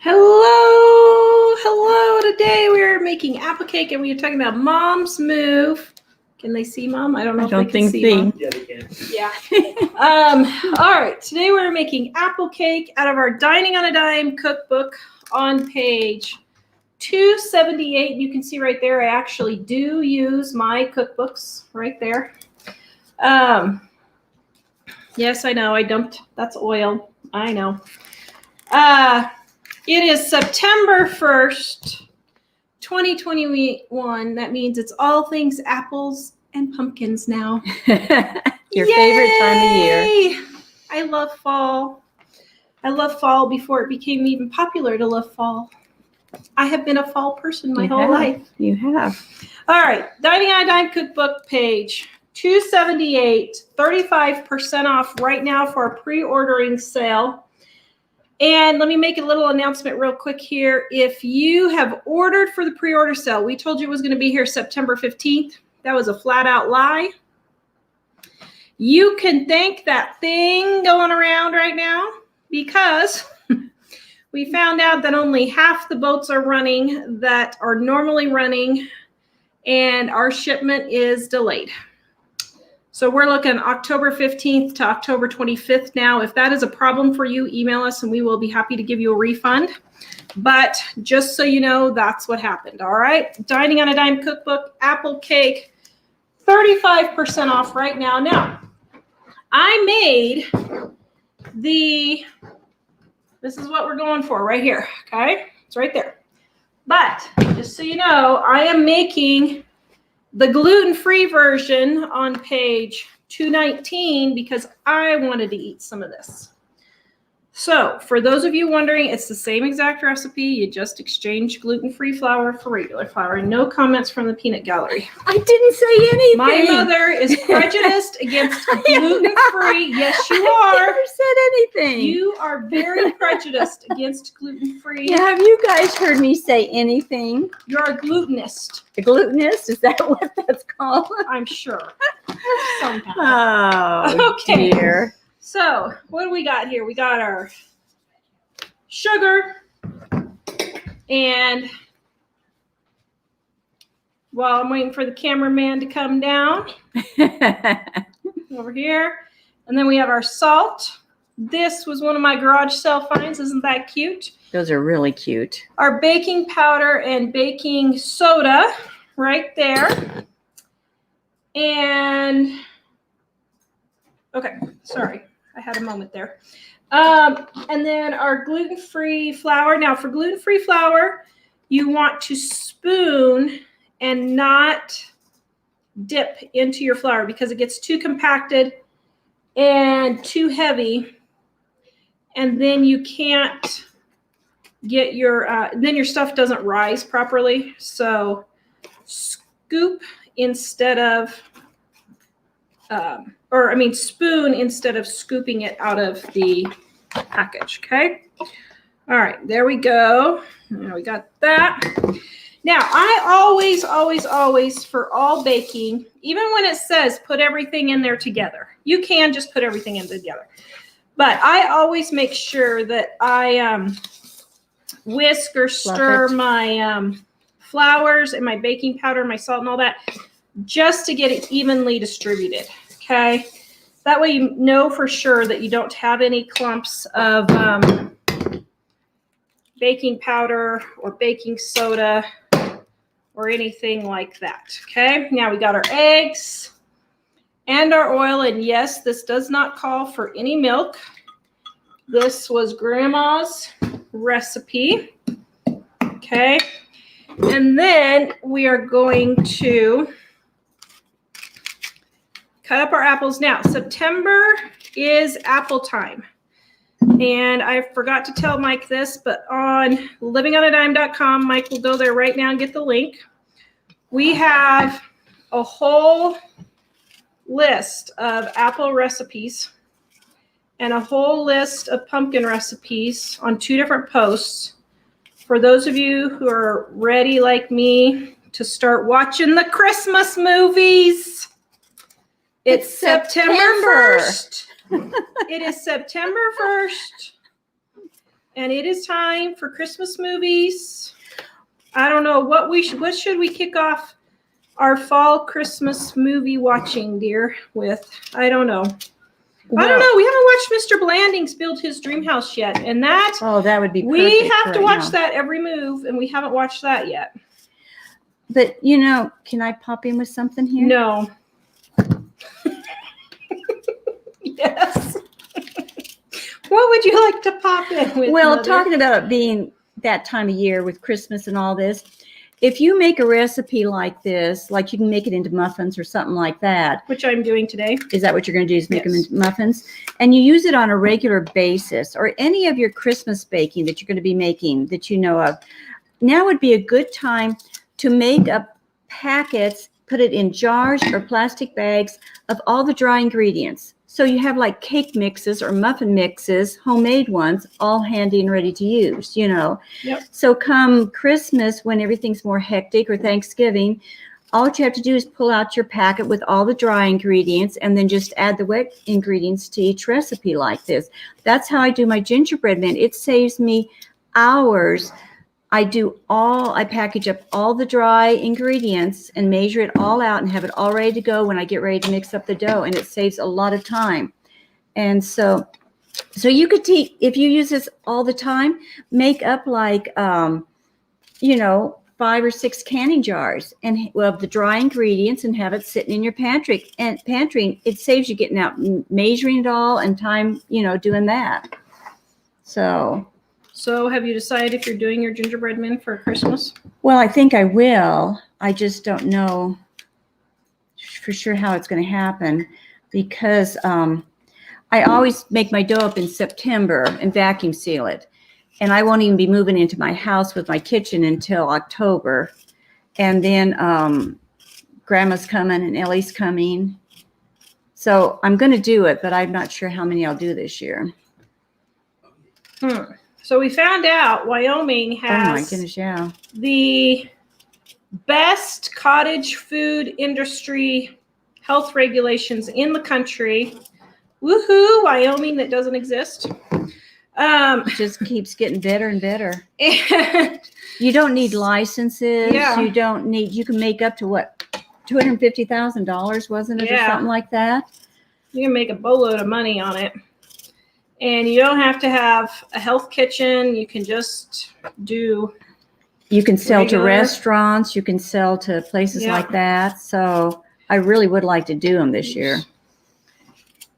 Hello. Today we are making apple cake, and we are talking about Mom's move. Can they see Mom? I don't know if they can see Mom. Yeah, they can. Yeah. All right. Today we're making apple cake out of our Dining on a Dime cookbook on page 278. You can see right there, I actually do use my cookbooks right there. Yes, I know. I dumped. That's oil. I know. It is September 1st, 2021. That means it's all things apples and pumpkins now. Your favorite time of year. I love fall. I love fall before it became even popular to love fall. I have been a fall person my whole life. You have. All right. Dining on a Dime cookbook, page 278, 35% off right now for a pre-ordering sale. And let me make a little announcement real quick here. If you have ordered for the pre-order sale, we told you it was going to be here September 15th. That was a flat out lie. You can thank that thing going around right now because we found out that only half the boats are running that are normally running, and our shipment is delayed. So we're looking October 15th to October 25th now. If that is a problem for you, email us and we will be happy to give you a refund. But just so you know, that's what happened, all right? Dining on a Dime cookbook, apple cake, 35% off right now. Now, I made this is what we're going for right here, okay? It's right there. But just so you know, I am making the gluten-free version on page 219 because I wanted to eat some of this. So for those of you wondering, it's the same exact recipe. You just exchange gluten-free flour for regular flour. No comments from the peanut gallery. I didn't say anything. My mother is prejudiced against gluten-free. Yes, you I are. never said anything. You are very prejudiced against gluten-free. Yeah, have you guys heard me say anything? You're a glutenist. A glutenist? Is that what that's called? I'm sure. Somehow. Oh, Okay. dear. So what do we got here? We got our sugar, and while I'm waiting for the cameraman to come down over here, and then we have our salt. This was one of my garage sale finds. Isn't that cute? Those are really cute. Our baking powder and baking soda right there. And okay, sorry. I had a moment there. And then our gluten-free flour. Now for gluten-free flour, you want to spoon and not dip into your flour because it gets too compacted and too heavy. And then you can't get your, then your stuff doesn't rise properly. So scoop instead of, spoon instead of scooping it out of the package, okay? All right, there we go. Now we got that. Now, I always, for all baking, even when it says put everything in there together, you can just put everything in together. But I always make sure that I whisk or stir my flours and my baking powder, my salt and all that, just to get it evenly distributed. Okay, that way you know for sure that you don't have any clumps of baking powder or baking soda or anything like that. Okay, now we got our eggs and our oil, and yes, this does not call for any milk. This was Grandma's recipe. Okay, and then we are going to cut up our apples. Now, September is apple time. And I forgot to tell Mike this, but on livingonadime.com, Mike will go there right now and get the link. We have a whole list of apple recipes and a whole list of pumpkin recipes on 2 different posts for those of you who are ready, like me, to start watching the Christmas movies. It's September 1st. It is September 1st. and it is time for Christmas movies. I don't know what should we kick off our fall Christmas movie watching, dear, with? I don't know. Well, I don't know. We haven't watched Mr. Blandings build his dream house yet, and that that would be perfect. We have to watch now. that every move, and we haven't watched that yet. But can I pop in with something here? No. Yes. What would you like to pop in with? Well, Mother? talking about it being that time of year with Christmas and all this, if you make a recipe like this, like you can make it into muffins or something like that. Which I'm doing today. Is that what you're going to do, is make Yes. them into muffins? And you use it on a regular basis, or any of your Christmas baking that you're going to be making that you know of. Now would be a good time to make up packets, put it in jars or plastic bags of all the dry ingredients. So you have like cake mixes or muffin mixes, homemade ones, all handy and ready to use, Yep. So come Christmas, when everything's more hectic, or Thanksgiving, all you have to do is pull out your packet with all the dry ingredients and then just add the wet ingredients to each recipe like this. That's how I do my gingerbread man. It saves me hours. I package up all the dry ingredients and measure it all out and have it all ready to go when I get ready to mix up the dough, and it saves a lot of time. And so you could if you use this all the time, make up like 5 or 6 canning jars and of the dry ingredients and have it sitting in your pantry. And it saves you getting out and measuring it all and time, doing that. So have you decided if you're doing your gingerbread men for Christmas? Well, I think I will. I just don't know for sure how it's going to happen, because I always make my dough up in September and vacuum seal it. And I won't even be moving into my house with my kitchen until October. And then Grandma's coming and Ellie's coming. So I'm going to do it, but I'm not sure how many I'll do this year. So we found out Wyoming has Oh my goodness, yeah. the best cottage food industry health regulations in the country. Woohoo, Wyoming, that doesn't exist. It just keeps getting better and better. And You don't need licenses. Yeah. You can make up to what? $250,000, wasn't it? Yeah. Or something like that. you can make a boatload of money on it. And you don't have to have a health kitchen. You can just do. You can sell Regular. to restaurants. You can sell to places Yeah. like that. So I really would like to do them this year.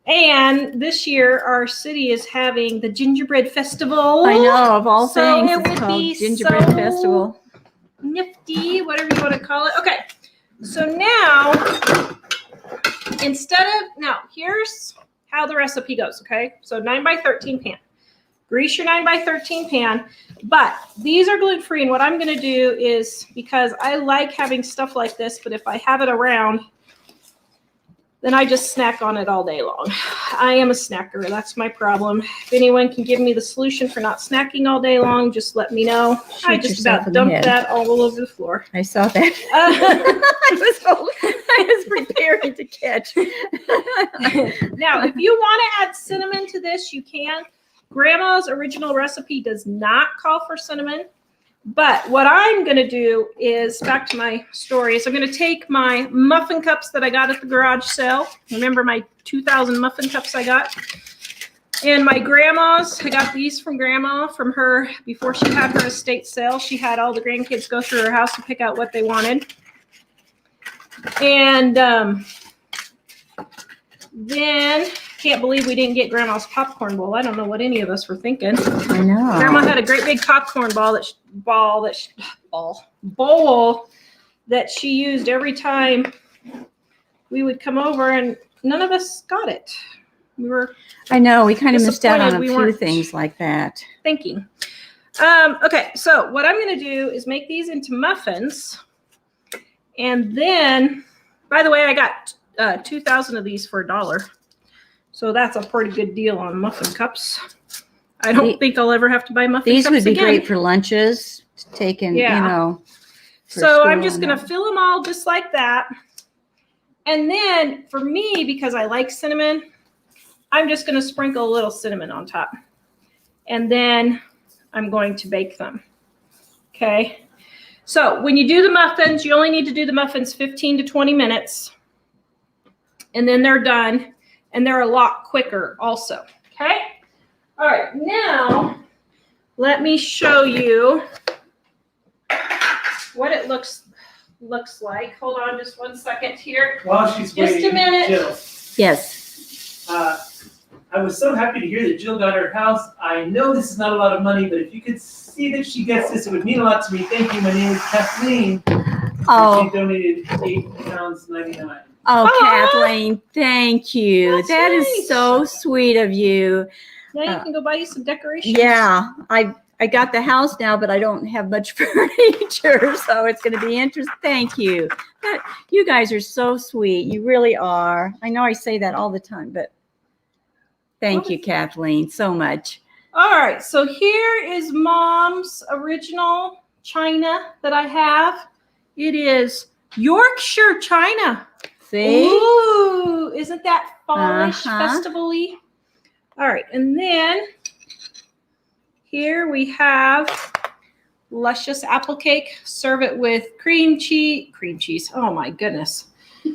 And this year, our city is having the Gingerbread Festival. I know, of all So things, it it's would called be Gingerbread so Festival. Nifty, whatever you want to call it. Okay, so now, here's how the recipe goes, okay? So 9x13 pan. Grease your 9x13 pan, but these are gluten-free, and what I'm going to do is, because I like having stuff like this, but if I have it around, then I just snack on it all day long. I am a snacker. That's my problem. If anyone can give me the solution for not snacking all day long, just let me know. Shoot I just yourself about in the dumped head. that all over the floor. I saw that. I was preparing to catch. Now, if you want to add cinnamon to this, you can. Grandma's original recipe does not call for cinnamon. But what I'm going to do is, back to my story, is I'm going to take my muffin cups that I got at the garage sale. Remember my 2,000 muffin cups I got? And my grandma's, I got these from Grandma, from her, before she had her estate sale. She had all the grandkids go through her house and pick out what they wanted. And then, can't believe we didn't get Grandma's popcorn bowl. I don't know what any of us were thinking. I know. Grandma had a great big popcorn bowl that she used every time we would come over, and none of us got it. I know. We kind of missed out on a disappointed we few weren't things like that. thinking. Okay, so what I'm going to do is make these into muffins. And then, by the way, I got 2,000 of these for $1. So that's a pretty good deal on muffin cups. I don't think I'll ever have to buy muffin cups These would be again. great for lunches, taken, for So I'm school just and going to that. fill them all just like that. And then for me, because I like cinnamon, I'm just going to sprinkle a little cinnamon on top. And then I'm going to bake them. Okay. So when you do the muffins, you only need to do the muffins 15 to 20 minutes. And then they're done. And they're a lot quicker also. Okay. All right. Now, let me show you what it looks like. Hold on just one second here. While she's just waiting, a minute. Jill. Yes. I was so happy to hear that Jill got her house. I know this is not a lot of money, but if you could see that she gets this, it would mean a lot to me. Thank you. My name is Kathleen. Oh. She donated £8.99. Oh, Kathleen, thank you. That's That is nice. so sweet of you. Now you can go buy you some decorations. Yeah, I got the house now, but I don't have much furniture, so it's going to be interesting. Thank you. You guys are so sweet. You really are. I know I say that all the time, but thank you, Kathleen, so much. All right, so here is Mom's original china that I have. It is Yorkshire china. See? Ooh, isn't that fallish, Uh-huh. festival-y? All right, and then here we have luscious apple cake. Serve it with cream cheese. Oh my goodness.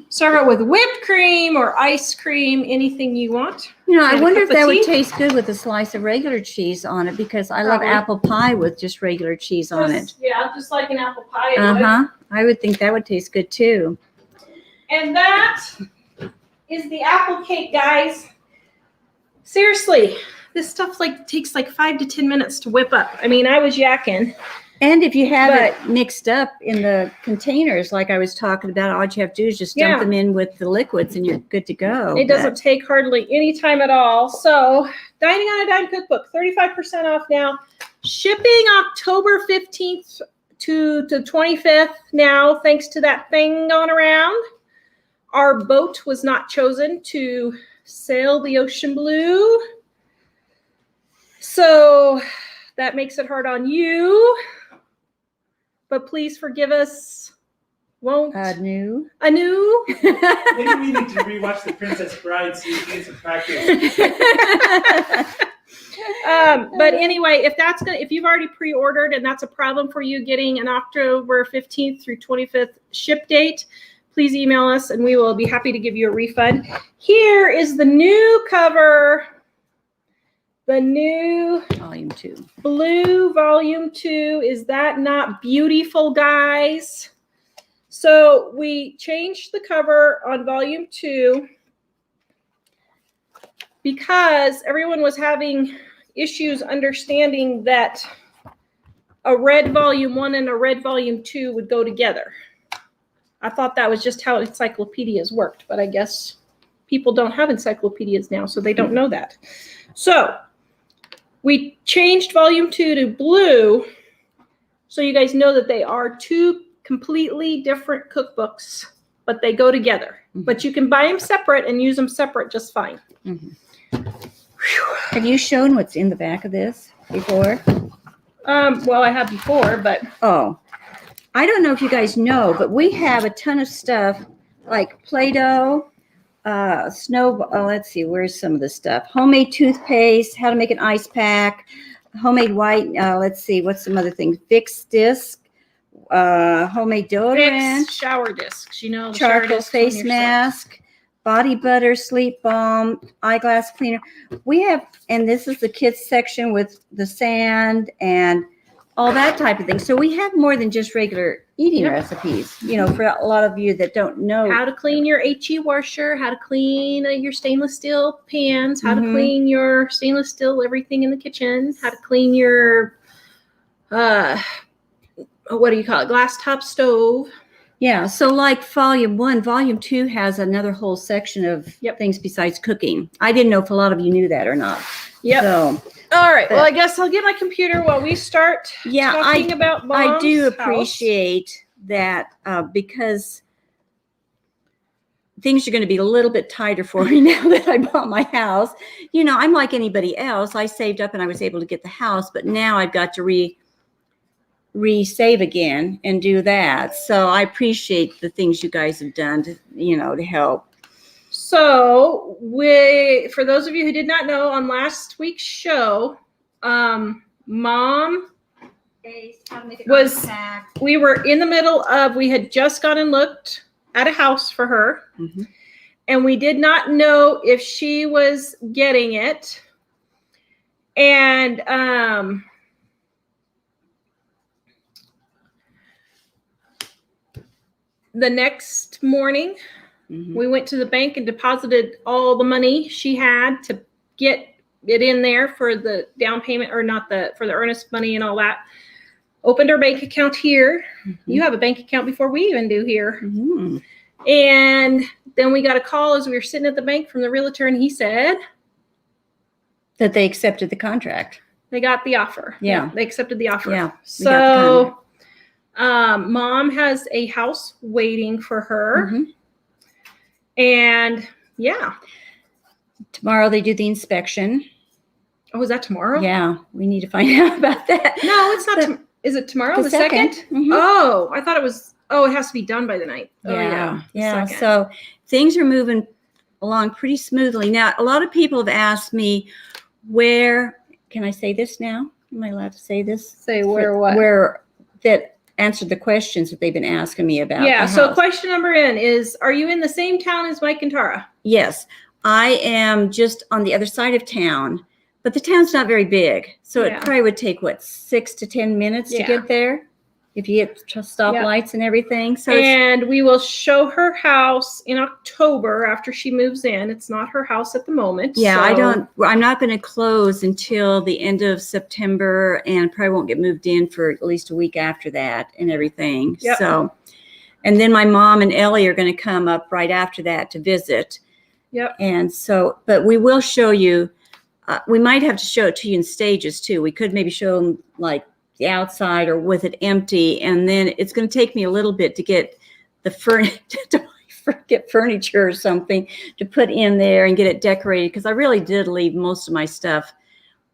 Serve it with whipped cream or ice cream, anything you want. You know, I And a wonder cup if that of would tea. taste good with a slice of regular cheese on it, because I love Probably. apple pie with just regular cheese on it. Yeah, just like an apple pie. It would. Uh-huh. I would think that would taste good too. And that is the apple cake, guys. Seriously, this stuff takes 5 to 10 minutes to whip up. I mean, I was yakking. And if you have it mixed up in the containers, like I was talking about, all you have to do is just dump them in with the liquids and you're good to go. It doesn't take hardly any time at all. So, Dining on a Dime Cookbook, 35% off now. Shipping October 15th to the 25th now, thanks to that thing going around. Our boat was not chosen to sail the ocean blue. So that makes it hard on you. But please forgive us. Won't. Anew. Maybe we need to rewatch The Princess Bride so you can get some practice. But anyway, if you've already pre-ordered and that's a problem for you getting an October 15th through 25th ship date, please email us and we will be happy to give you a refund. Here is the new cover, the new Volume 2. Blue Volume 2. Is that not beautiful, guys? So we changed the cover on Volume 2 because everyone was having issues understanding that a red Volume 1 and a red Volume 2 would go together. I thought that was just how encyclopedias worked, but I guess people don't have encyclopedias now, so they don't know that. So we changed Volume 2 to blue, so you guys know that they are two completely different cookbooks, but they go together. Mm-hmm. But you can buy them separate and use them separate just fine. Mm-hmm. Have you shown what's in the back of this before? Well, I have before, but... Oh. I don't know if you guys know, but we have a ton of stuff like Play-Doh, let's see, where's some of the stuff? Homemade toothpaste, how to make an ice pack, homemade white, let's see, what's some other things? Vicks disc, homemade deodorant. Vicks shower discs, the charcoal face mask, body butter, sleep balm, eyeglass cleaner. We have, and this is the kids section with the sand and all that type of thing. So we have more than just regular eating recipes, for a lot of you that don't know. How to clean your HE washer, how to clean your stainless steel pans, how to clean your stainless steel everything in the kitchen, how to clean your, what do you call it, glass top stove. Yeah, so like Volume 1, Volume 2 has another whole section of things besides cooking. I didn't know if a lot of you knew that or not. Yep. So, all right. Well, I guess I'll get my computer while we start talking about Mom's I do house. appreciate that because things are going to be a little bit tighter for me now that I bought my house. I'm like anybody else. I saved up and I was able to get the house, but now I've got to re-save again and do that. So I appreciate the things you guys have done to help. So for those of you who did not know, on last week's show, Mom was we were in the middle of, we had just gone and looked at a house for her, and we did not know if she was getting it. And the next morning, we went to the bank and deposited all the money she had to get it in there for the down payment, or not for the earnest money and all that. Opened our bank account here. You have a bank account before we even do here. And then we got a call as we were sitting at the bank from the realtor, and he said that they accepted the contract. They got the offer. Yeah. They accepted the offer. Yeah. So Mom has a house waiting for her. And yeah. Tomorrow they do the inspection. Oh, is that tomorrow? Yeah. We need to find out about that. No, it's not. Is it tomorrow? The second? Oh, I thought it was. Oh, it has to be done by the night. Yeah. Oh, yeah. So things are moving along pretty smoothly. Now, a lot of people have asked me, where, can I say this now? Am I allowed to say this? Say where what? Where that answered the questions that they've been asking me about. Yeah. So question number in is, are you in the same town as Mike and Tara? Yes. I am just on the other side of town, but the town's not very big. So it probably would take, 6 to 10 minutes to get there if you get stoplights and everything. So and we will show her house in October after she moves in. It's not her house at the moment. Yeah, so I'm not going to close until the end of September, and probably won't get moved in for at least a week after that and everything. So, and then my mom and Ellie are going to come up right after that to visit. And so, but we will show you. We might have to show it to you in stages too. We could maybe show them like the outside or with it empty, and then it's going to take me a little bit to get the get furniture or something to put in there and get it decorated, because I really did leave most of my stuff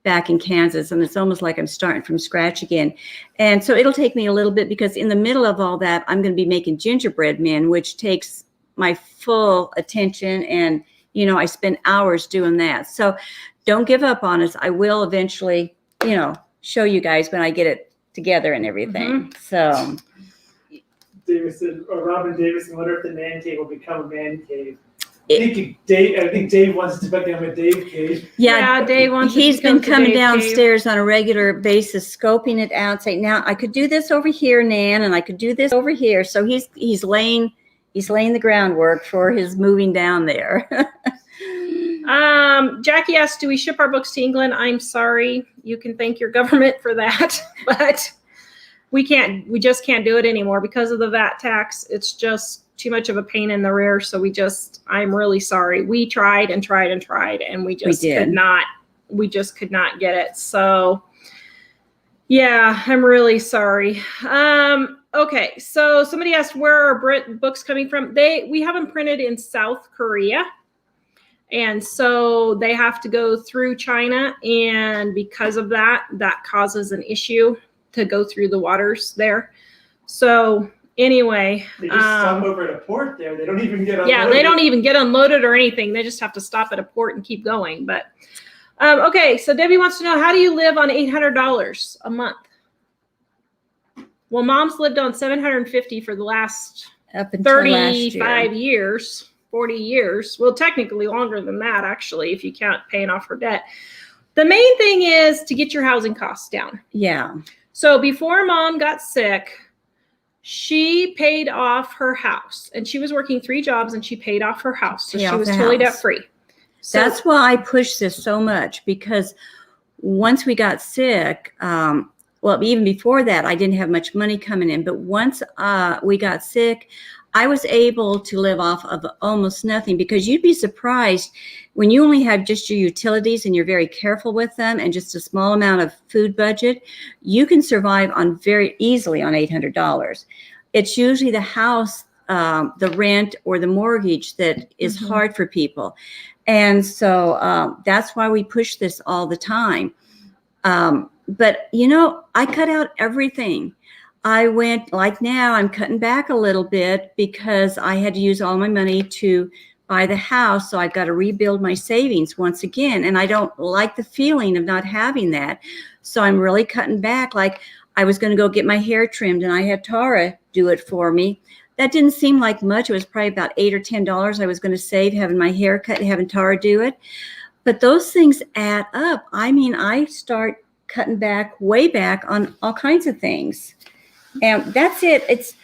back in Kansas, and it's almost like I'm starting from scratch again. And so it'll take me a little bit, because in the middle of all that, I'm going to be making gingerbread men, which takes my full attention, and I spend hours doing that. So don't give up on us. I will eventually, show you guys when I get it together and everything. So Robin Davison, wonder if the man cave will become a man cave. I think Dave wants to become a Dave cave. Yeah, Dave wants. He's been coming downstairs on a regular basis, scoping it out, saying, "Now I could do this over here, Nan, and I could do this over here." So he's laying the groundwork for his moving down there. Jackie asked, do we ship our books to England? I'm sorry. You can thank your government for that, but we just can't do it anymore because of the VAT tax. It's just too much of a pain in the rear. So I'm really sorry. We tried and tried and tried, and we just could not get it. So yeah, I'm really sorry. Okay. So somebody asked, where are books coming from? We have them printed in South Korea. And so they have to go through China, and because of that causes an issue to go through the waters there. So anyway, they just stop over at a port there. They don't even get unloaded. Yeah, they don't even get unloaded or anything. They just have to stop at a port and keep going. But okay, so Debbie wants to know, how do you live on $800 a month? Well, Mom's lived on $750 for the last 35 years. 40 years. Well, technically longer than that, actually, if you count paying off her debt. The main thing is to get your housing costs down. Yeah. So before Mom got sick, she paid off her house, and she was working 3 jobs, and she paid off her house. So she was totally debt free. So that's why I push this so much, because once we got sick, well, even before that, I didn't have much money coming in. But once we got sick, I was able to live off of almost nothing, because you'd be surprised when you only have just your utilities and you're very careful with them and just a small amount of food budget, you can survive very easily on $800. It's usually the house, the rent, or the mortgage that is hard for people. And so that's why we push this all the time. But, I cut out everything. I went, like now, I'm cutting back a little bit because I had to use all my money to buy the house, so I've got to rebuild my savings once again. And I don't like the feeling of not having that. So I'm really cutting back. Like I was going to go get my hair trimmed and I had Tara do it for me. That didn't seem like much. It was probably about $8 or $10 I was going to save having my hair cut and having Tara do it. But those things add up. I mean, I start cutting back, way back on all kinds of things. And that's it.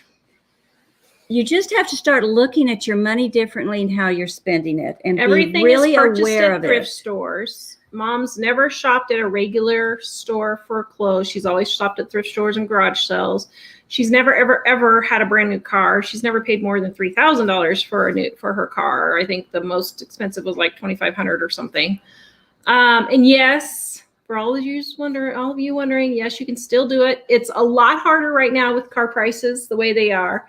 You just have to start looking at your money differently and how you're spending it, and Everything be really is purchased aware at of thrift it. stores. Mom's never shopped at a regular store for clothes. She's always shopped at thrift stores and garage sales. She's never, ever, ever had a brand new car. She's never paid more than $3,000 for her car. I think the most expensive was like $2,500 or something. And yes, for all of you wondering, yes, you can still do it. It's a lot harder right now with car prices the way they are.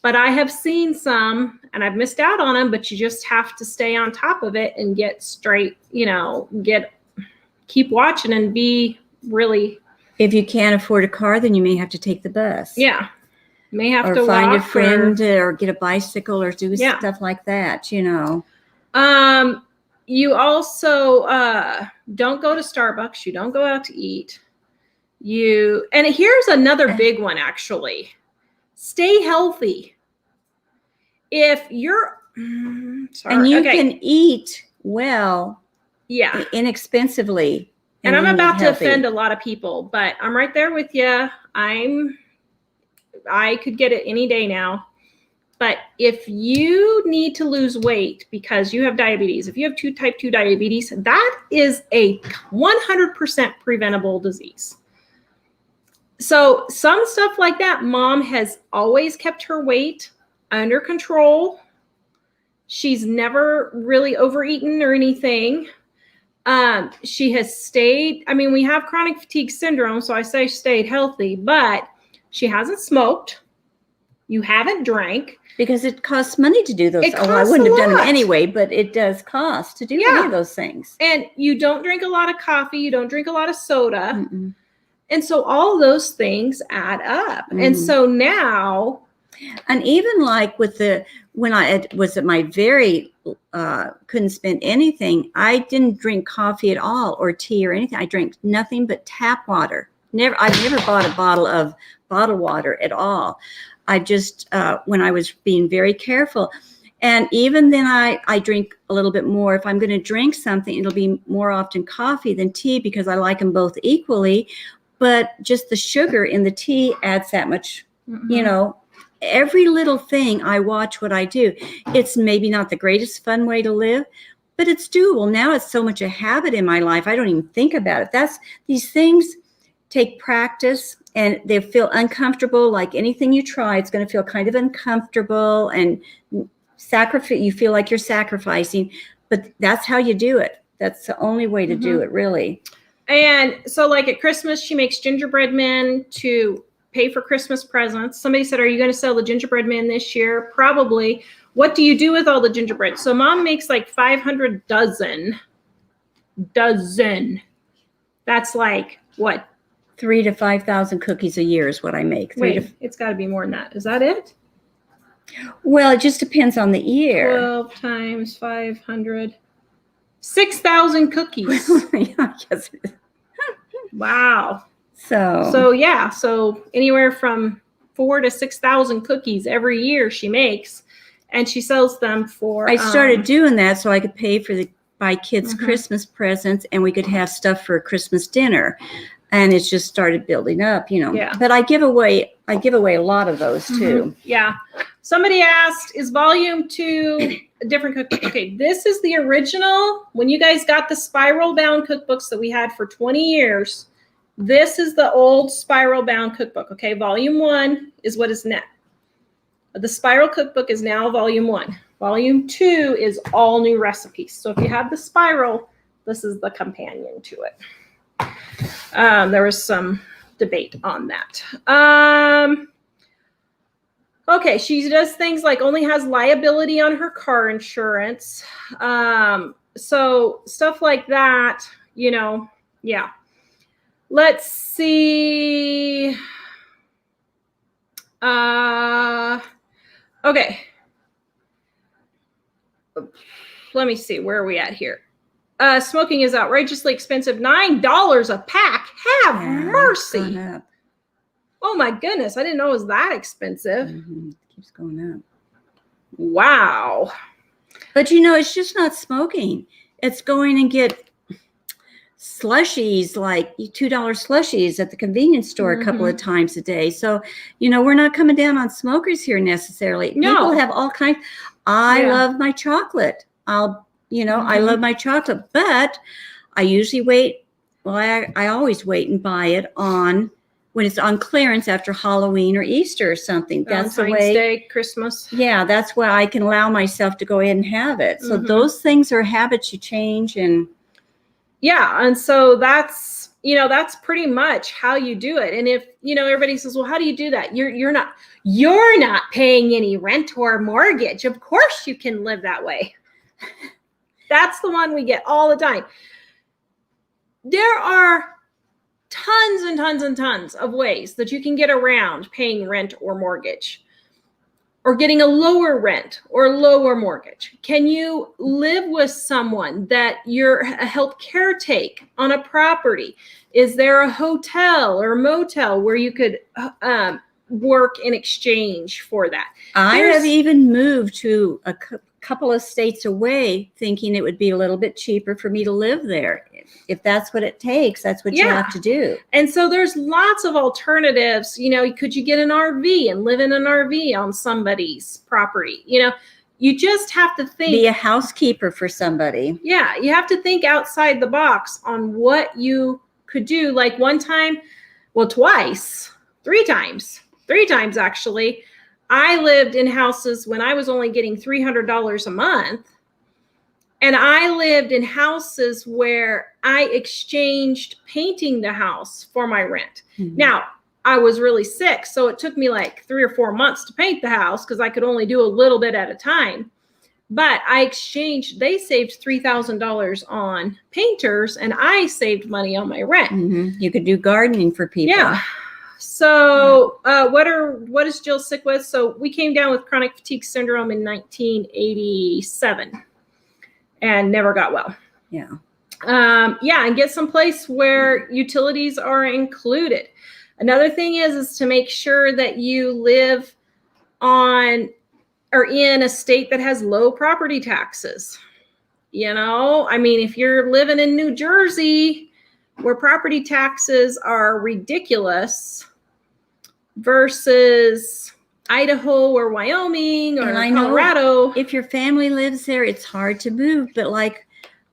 But I have seen some, and I've missed out on them, but you just have to stay on top of it and get straight, keep watching and be really. If you can't afford a car, then you may have to take the bus. Yeah. May have or to find walk a friend or get a bicycle or do Yeah. stuff like that, You also don't go to Starbucks. You don't go out to eat. And here's another big one, actually. Stay healthy. If you're sorry, and you okay. can eat well, Yeah, inexpensively. And I'm you about eat to healthy. offend a lot of people, but I'm right there with you. I could get it any day now. But if you need to lose weight because you have diabetes, if you have type 2 diabetes, that is a 100% preventable disease. So some stuff like that, Mom has always kept her weight under control. She's never really overeaten or anything. She has stayed, we have chronic fatigue syndrome, so I say stayed healthy, but she hasn't smoked. You haven't drank. Because it costs money to do those. It costs I wouldn't have done them lot. anyway, but it does cost to do any of those things. And you don't drink a lot of coffee. You don't drink a lot of soda. Mm-mm. And so all those things add up. And so now. And even like when I was at my very, couldn't spend anything, I didn't drink coffee at all or tea or anything. I drank nothing but tap water. I've never bought a bottle of bottled water at all. I just, when I was being very careful. And even then I drink a little bit more. If I'm going to drink something, it'll be more often coffee than tea because I like them both equally. But just the sugar in the tea adds that much, Every little thing I watch what I do. It's maybe not the greatest fun way to live, but it's doable. Now it's so much a habit in my life. I don't even think about it. These things take practice and they feel uncomfortable. Like anything you try, it's going to feel kind of uncomfortable and you feel like you're sacrificing, but that's how you do it. That's the only way to do it, really. And so like at Christmas, she makes gingerbread men to pay for Christmas presents. Somebody said, are you going to sell the gingerbread men this year? Probably. What do you do with all the gingerbread? So Mom makes like 500 dozen. That's like what? 3,000 to 5,000 cookies a year is what I make. It's got to be more than that. Is that it? Well, it just depends on the year. 12 times 500. 6,000 cookies. Yes. Wow. So anywhere from 4,000 to 6,000 cookies every year she makes, and she sells them for. I started doing that so I could pay for buy kids Christmas presents, and we could have stuff for a Christmas dinner, and it's just started building up, Yeah. But I give away a lot of those too. Yeah. Somebody asked, is volume 2 a different cookbook? Okay, this is the original. When you guys got the spiral bound cookbooks that we had for 20 years. This is the old spiral bound cookbook. Okay, volume 1 is what is now. The spiral cookbook is now volume 1. Volume 2 is all new recipes. So if you have the spiral, this is the companion to it. There was some debate on that. Okay, she does things like only has liability on her car insurance. So stuff like that, yeah. Let's see. Okay. let me see, where are we at here? Smoking is outrageously expensive. $9 a pack. Have mercy. It's gone up. Oh my goodness. I didn't know it was that expensive. Mm-hmm. It keeps going up. Wow. But you know, it's just not smoking. It's going and get slushies, like $2 slushies at the convenience store a couple of times a day. So, you know, we're not coming down on smokers here necessarily. No. People have all kinds. I love my chocolate. I love my chocolate, but I usually wait. Well, I always wait and buy it when it's on clearance after Halloween or Easter or something. That's the way. Valentine's Day, Christmas. Yeah, that's where I can allow myself to go ahead and have it. So those things are habits you change. And yeah, and so that's pretty much how you do it. And if, everybody says, well, how do you do that? You're not paying any rent or mortgage. Of course you can live that way. That's the one we get all the time. There are tons and tons and tons of ways that you can get around paying rent or mortgage, or getting a lower rent or lower mortgage. Can you live with someone that you're help caretake on a property? Is there a hotel or motel where you could work in exchange for that? I have even moved to a couple of states away thinking it would be a little bit cheaper for me to live there. If that's what it takes, that's what you have to do. And so there's lots of alternatives. Could you get an RV and live in an RV on somebody's property? You just have to think. Be a housekeeper for somebody. Yeah, you have to think outside the box on what you could do. Like one time, well, twice, three times actually, I lived in houses when I was only getting $300 a month. And I lived in houses where I exchanged painting the house for my rent. Now, I was really sick, so it took me like 3 or 4 months to paint the house because I could only do a little bit at a time. But they saved $3,000 on painters, and I saved money on my rent. You could do gardening for people. Yeah. So what is Jill sick with? So we came down with chronic fatigue syndrome in 1987 and never got well. Yeah. And get someplace where utilities are included. Another thing is to make sure that you live on or in a state that has low property taxes. If you're living in New Jersey, where property taxes are ridiculous, versus Idaho or Wyoming or Colorado. If your family lives there, it's hard to move. But like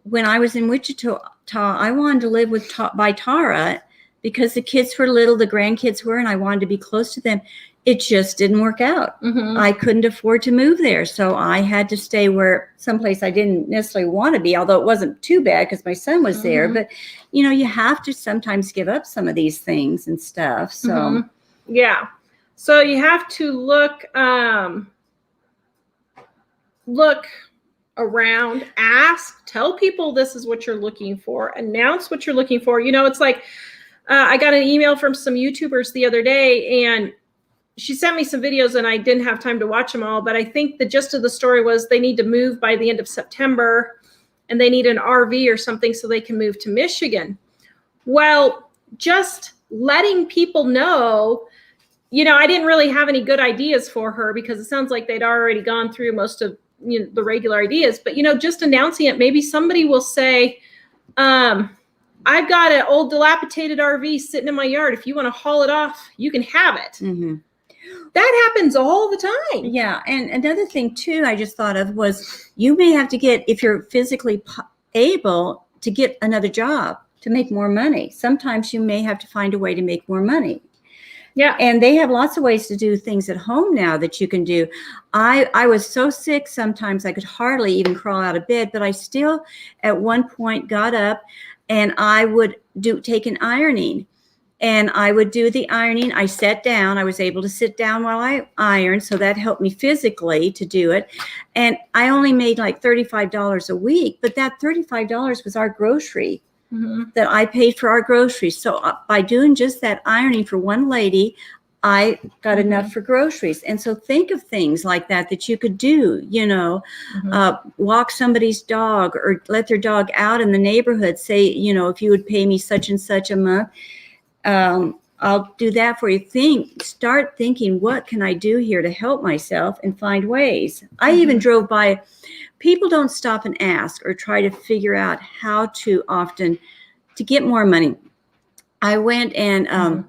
when I was in Wichita, I wanted to live by Tara because the kids were little, the grandkids were, and I wanted to be close to them. It just didn't work out. I couldn't afford to move there. So I had to stay someplace I didn't necessarily want to be, although it wasn't too bad because my son was there. But, you have to sometimes give up some of these things and stuff. So, yeah. So you have to look around, ask, tell people this is what you're looking for, announce what you're looking for. It's like I got an email from some YouTubers the other day, and she sent me some videos and I didn't have time to watch them all, but I think the gist of the story was they need to move by the end of September and they need an RV or something so they can move to Michigan. Well, just letting people know, I didn't really have any good ideas for her because it sounds like they'd already gone through most of the regular ideas, but just announcing it, maybe somebody will say, I've got an old dilapidated RV sitting in my yard. If you want to haul it off, you can have it. That happens all the time. Yeah. And another thing too, I just thought of was you may have to if you're physically able to get another job to make more money. Sometimes you may have to find a way to make more money. Yeah. And they have lots of ways to do things at home now that you can do. I was so sick sometimes I could hardly even crawl out of bed, but I still at one point got up and I would take an ironing. And I would do the ironing. I sat down. I was able to sit down while I ironed. So that helped me physically to do it. And I only made like $35 a week. But that $35 was our grocery that I paid for our groceries. So by doing just that ironing for one lady, I got enough for groceries. And so think of things like that you could do, walk somebody's dog or let their dog out in the neighborhood. Say, if you would pay me such and such a month, I'll do that for you. Start thinking, what can I do here to help myself and find ways? I even drove by. People don't stop and ask or try to figure out how to get more money. I went and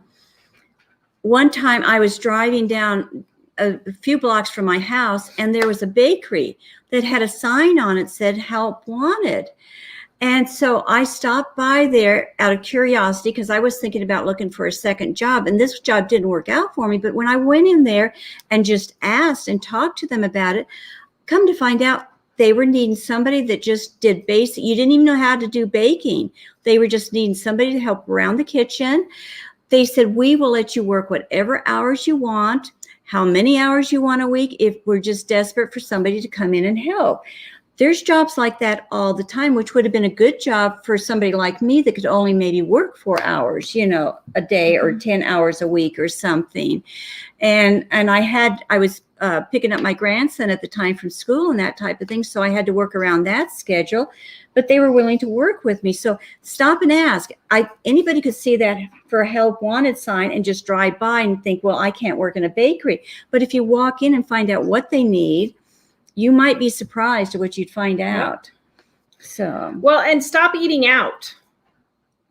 one time I was driving down a few blocks from my house, and there was a bakery that had a sign on it said help wanted. And so I stopped by there out of curiosity because I was thinking about looking for a second job, and this job didn't work out for me. But when I went in there and just asked and talked to them about it, come to find out they were needing somebody that just did basic. You didn't even know how to do baking. They were just needing somebody to help around the kitchen. They said, we will let you work whatever hours you want, how many hours you want a week, if we're just desperate for somebody to come in and help. There's jobs like that all the time, which would have been a good job for somebody like me that could only maybe work 4 hours, a day or 10 hours a week or something. And I was picking up my grandson at the time from school and that type of thing. So I had to work around that schedule, but they were willing to work with me. So stop and ask. Anybody could see that for a help wanted sign and just drive by and think, well, I can't work in a bakery. But if you walk in and find out what they need, you might be surprised at what you'd find out. So, well, and stop eating out.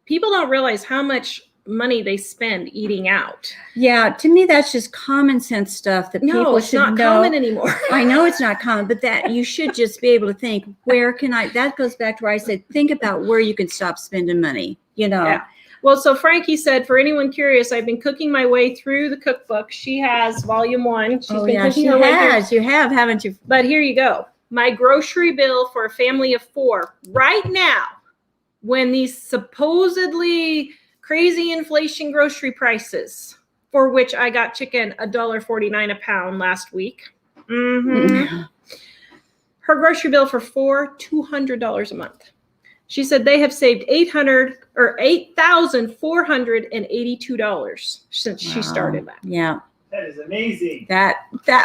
People don't realize how much money they spend eating out. Yeah, to me, that's just common sense stuff that people should know. No, it's not common anymore. I know it's not common, but that you should just be able to think, that goes back to where I said, think about where you can stop spending money, Yeah. Well, so Frankie said, for anyone curious, I've been cooking my way through the cookbook. She has volume 1. She's been cooking her way through. You have, haven't you? But here you go. My grocery bill for a family of 4 right now, when these supposedly crazy inflation grocery prices, for which I got chicken $1.49 a pound last week. Her grocery bill for 4, $200 a month. She said they have saved $8,482 since she started that. Yeah. That is amazing. That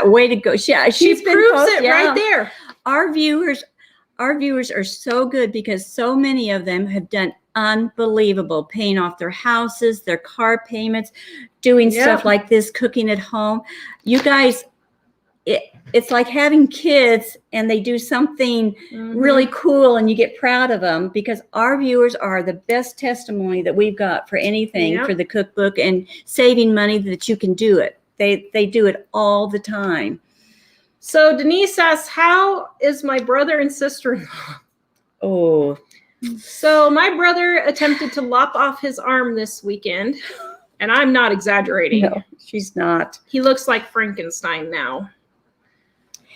way to go. She proves it right there. Our viewers are so good because so many of them have done unbelievable, paying off their houses, their car payments, doing stuff like this, cooking at home. You guys, it's like having kids and they do something really cool and you get proud of them, because our viewers are the best testimony that we've got for anything for the cookbook and saving money, that you can do it. They do it all the time. So Denise asks, how is my brother and sister-in-law? Oh. So my brother attempted to lop off his arm this weekend, and I'm not exaggerating. No, she's not. He looks like Frankenstein now.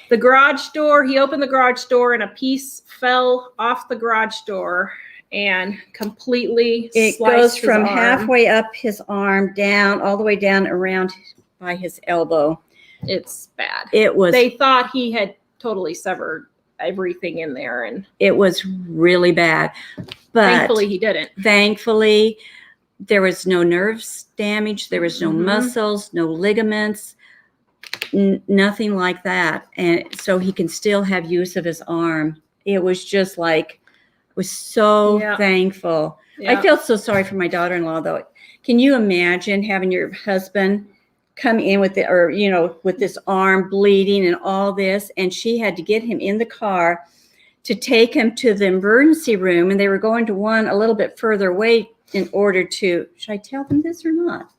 He opened the garage door and a piece fell off the garage door and completely It goes from halfway up his arm down, all the way down around by his elbow. It's bad. They thought he had totally severed everything in there, and it was really bad. But thankfully he didn't. Thankfully, there was no nerves damage. There was no muscles, no ligaments. Nothing like that. And so he can still have use of his arm. It was just like, I was so thankful. I felt so sorry for my daughter-in-law, though. Can you imagine having your husband come in with with this arm bleeding and all this, and she had to get him in the car to take him to the emergency room, and they were going to one a little bit further away in order to, should I tell them this or not?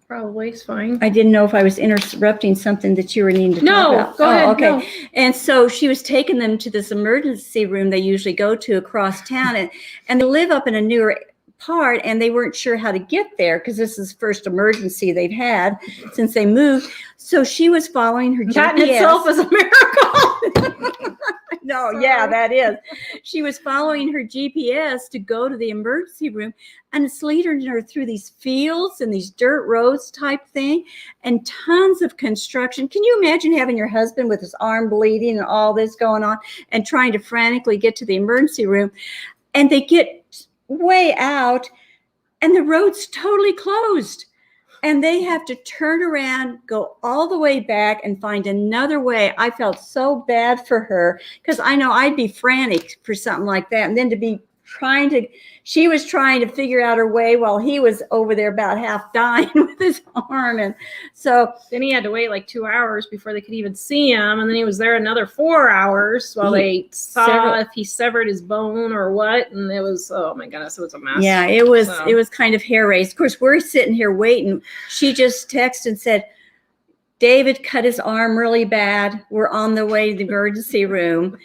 Probably is fine. I didn't know if I was interrupting something that you were needing to talk about. No, go ahead. Okay. No. And so she was taking them to this emergency room they usually go to across town, and they live up in a newer part, and they weren't sure how to get there because this is the first emergency they've had since they moved. So she was following her GPS. That in itself is a miracle. No, yeah, that is. She was following her GPS to go to the emergency room, and it's leading her through these fields and these dirt roads type thing, and tons of construction. Can you imagine having your husband with his arm bleeding and all this going on and trying to frantically get to the emergency room? And they get way out, and the road's totally closed. And they have to turn around, go all the way back and find another way. I felt so bad for her because I know I'd be frantic for something like that. And then to be she was trying to figure out her way while he was over there about half dying with his arm. And so then he had to wait like 2 hours before they could even see him. And then he was there another 4 hours while they saw if he severed his bone or what. And it was, oh my goodness, it was a mess. Yeah, it was kind of hair raised. Of course, we're sitting here waiting. She just texted and said, David cut his arm really bad. We're on the way to the emergency room.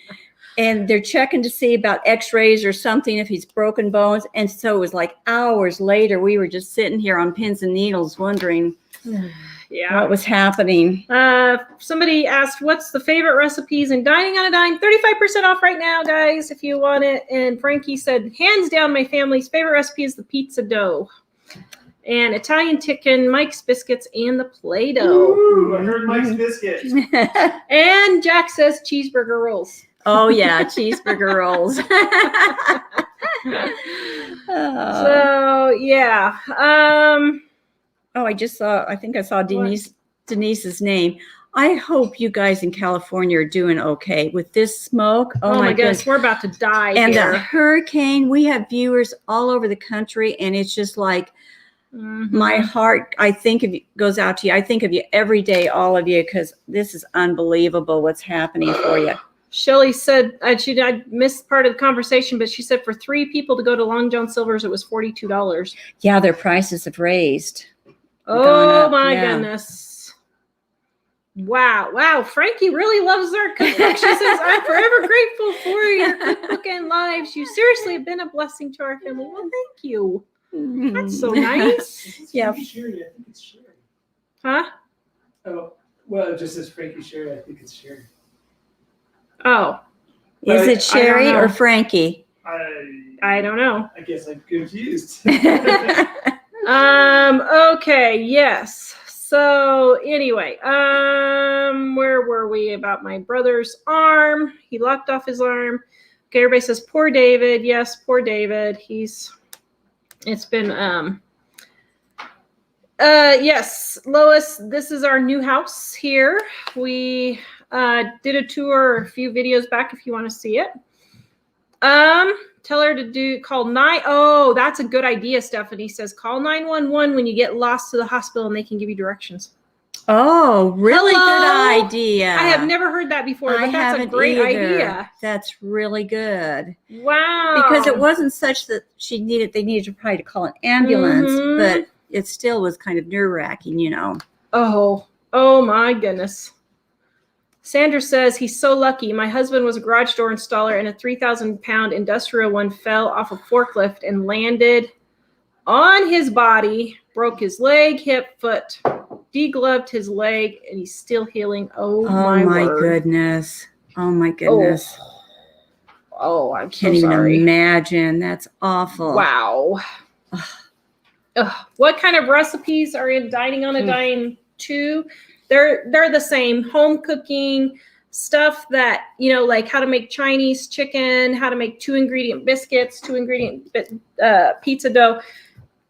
And they're checking to see about x-rays or something if he's broken bones. And so it was like hours later, we were just sitting here on pins and needles wondering what was happening. Somebody asked, what's the favorite recipes in Dining on a Dime? 35% off right now, guys, if you want it. And Frankie said, hands down, my family's favorite recipe is the pizza dough. And Italian chicken, Mike's biscuits, and the Play-Doh. Ooh, I heard Mike's biscuits. And Jack says cheeseburger rolls. Oh, yeah, cheeseburger rolls. So, yeah. I think I saw Denise's name. I hope you guys in California are doing okay with this smoke. Oh my goodness, we're about to die and here. The hurricane, we have viewers all over the country, and it's just like my heart, goes out to you. I think of you every day, all of you, because this is unbelievable what's happening for you. Shelly said, I missed part of the conversation, but she said for 3 people to go to Long John Silver's, it was $42. Yeah, their prices have raised. Oh my goodness. Wow. Frankie really loves their cookbook. She says, I'm forever grateful for your cookbook and lives. You seriously have been a blessing to our family. Well, thank you. That's so nice. Yeah. Sherry, I think it's Sherry. Huh? Oh, well, it just says Frankie Sherry. I think it's Sherry. Oh. Is it Sherry or Frankie? I don't know. I guess I'm confused. Okay, yes. So anyway, where were we about my brother's arm? He locked off his arm. Okay, everybody says, poor David. Yes, poor David. It's been, yes, Lois, this is our new house here. We did a tour a few videos back if you want to see it. Tell her to call 9. Oh, that's a good idea, Stephanie says. Call 911 when you get lost to the hospital and they can give you directions. Oh, really Hello? good idea. I have never heard that before, but that's a great idea. That's really good. Wow. Because it wasn't such that they needed to probably to call an ambulance, but it still was kind of nerve-wracking, you know. Oh my goodness. Sandra says, he's so lucky. My husband was a garage door installer, and a 3,000-pound industrial one fell off a forklift and landed on his body, broke his leg, hip, foot, degloved his leg, and he's still healing. Oh my word. Goodness. Oh, my goodness. Oh, I'm so Can't sorry. even imagine. That's awful. Wow. What kind of recipes are in Dining on a Dime 2? They're the same. Home cooking stuff that, like how to make Chinese chicken, how to make 2-ingredient biscuits, 2-ingredient pizza dough.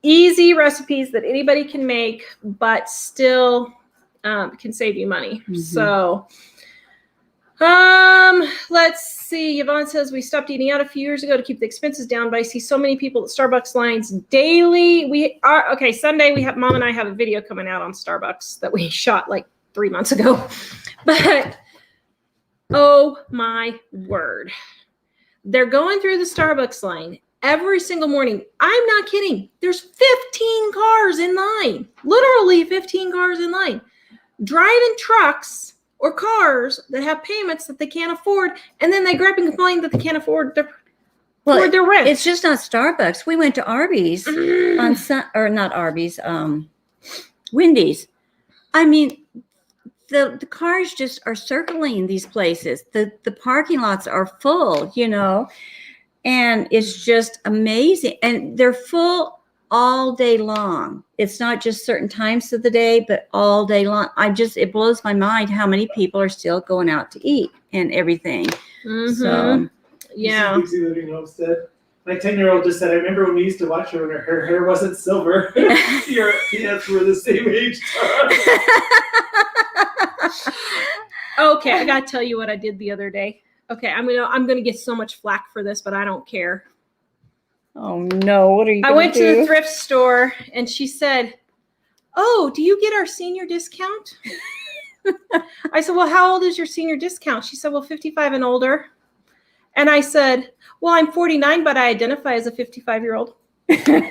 Easy recipes that anybody can make, but still can save you money. So, let's see. Yvonne says, we stopped eating out a few years ago to keep the expenses down, but I see so many people at Starbucks lines daily. Sunday Mom and I have a video coming out on Starbucks that we shot like 3 months ago. But oh my word. They're going through the Starbucks line every single morning. I'm not kidding. There's 15 cars in line. Literally 15 cars in line. Driving trucks or cars that have payments that they can't afford, and then they grab and complain that they can't afford their rent. It's just not Starbucks. We went to Arby's Wendy's. I mean, the cars just are circling these places. The parking lots are full, and it's just amazing. And they're full all day long. It's not just certain times of the day, but all day long. It blows my mind how many people are still going out to eat and everything. So, yeah. Living Homestead. My 10-year-old just said, I remember when we used to watch her when her hair wasn't silver. Your yes, we're the same age. Okay, I gotta tell you what I did the other day. Okay, I'm gonna get so much flack for this, but I don't care. Oh no, what are you I gonna went to do? the thrift store and she said, "Oh, do you get our senior discount?" I said, "Well, how old is your senior discount?" She said, "Well, 55 and older." And I said, "Well, I'm 49, but I identify as a 55-year-old." I said